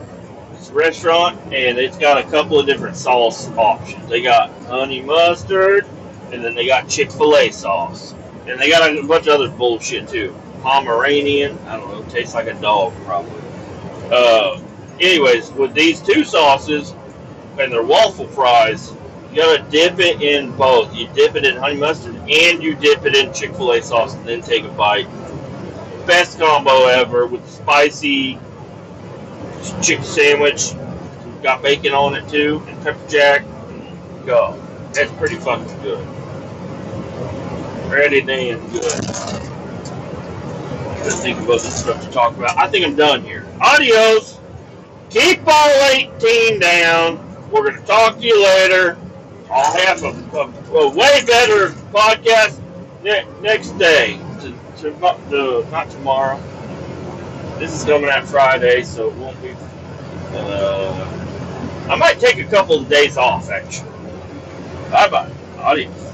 restaurant, and it's got a couple of different sauce options. They got honey mustard, and then they got Chick-fil-A sauce. And they got a bunch of other bullshit too. Pomeranian, I don't know, tastes like a dog probably. Anyways, with these 2 sauces and their waffle fries, you gotta dip it in both. You dip it in honey mustard and you dip it in Chick-fil-A sauce and then take a bite. Best combo ever with the spicy chicken sandwich. Got bacon on it too, and pepper jack. Go. That's pretty fucking good. Pretty damn good. Let's think of other stuff to talk about. I think I'm done here. Adios. Keep all 18 down. We're going to talk to you later. I'll have a way better podcast next day. Not tomorrow. This is coming out Friday, so it won't be. I might take a couple of days off, actually. Bye bye. Adios.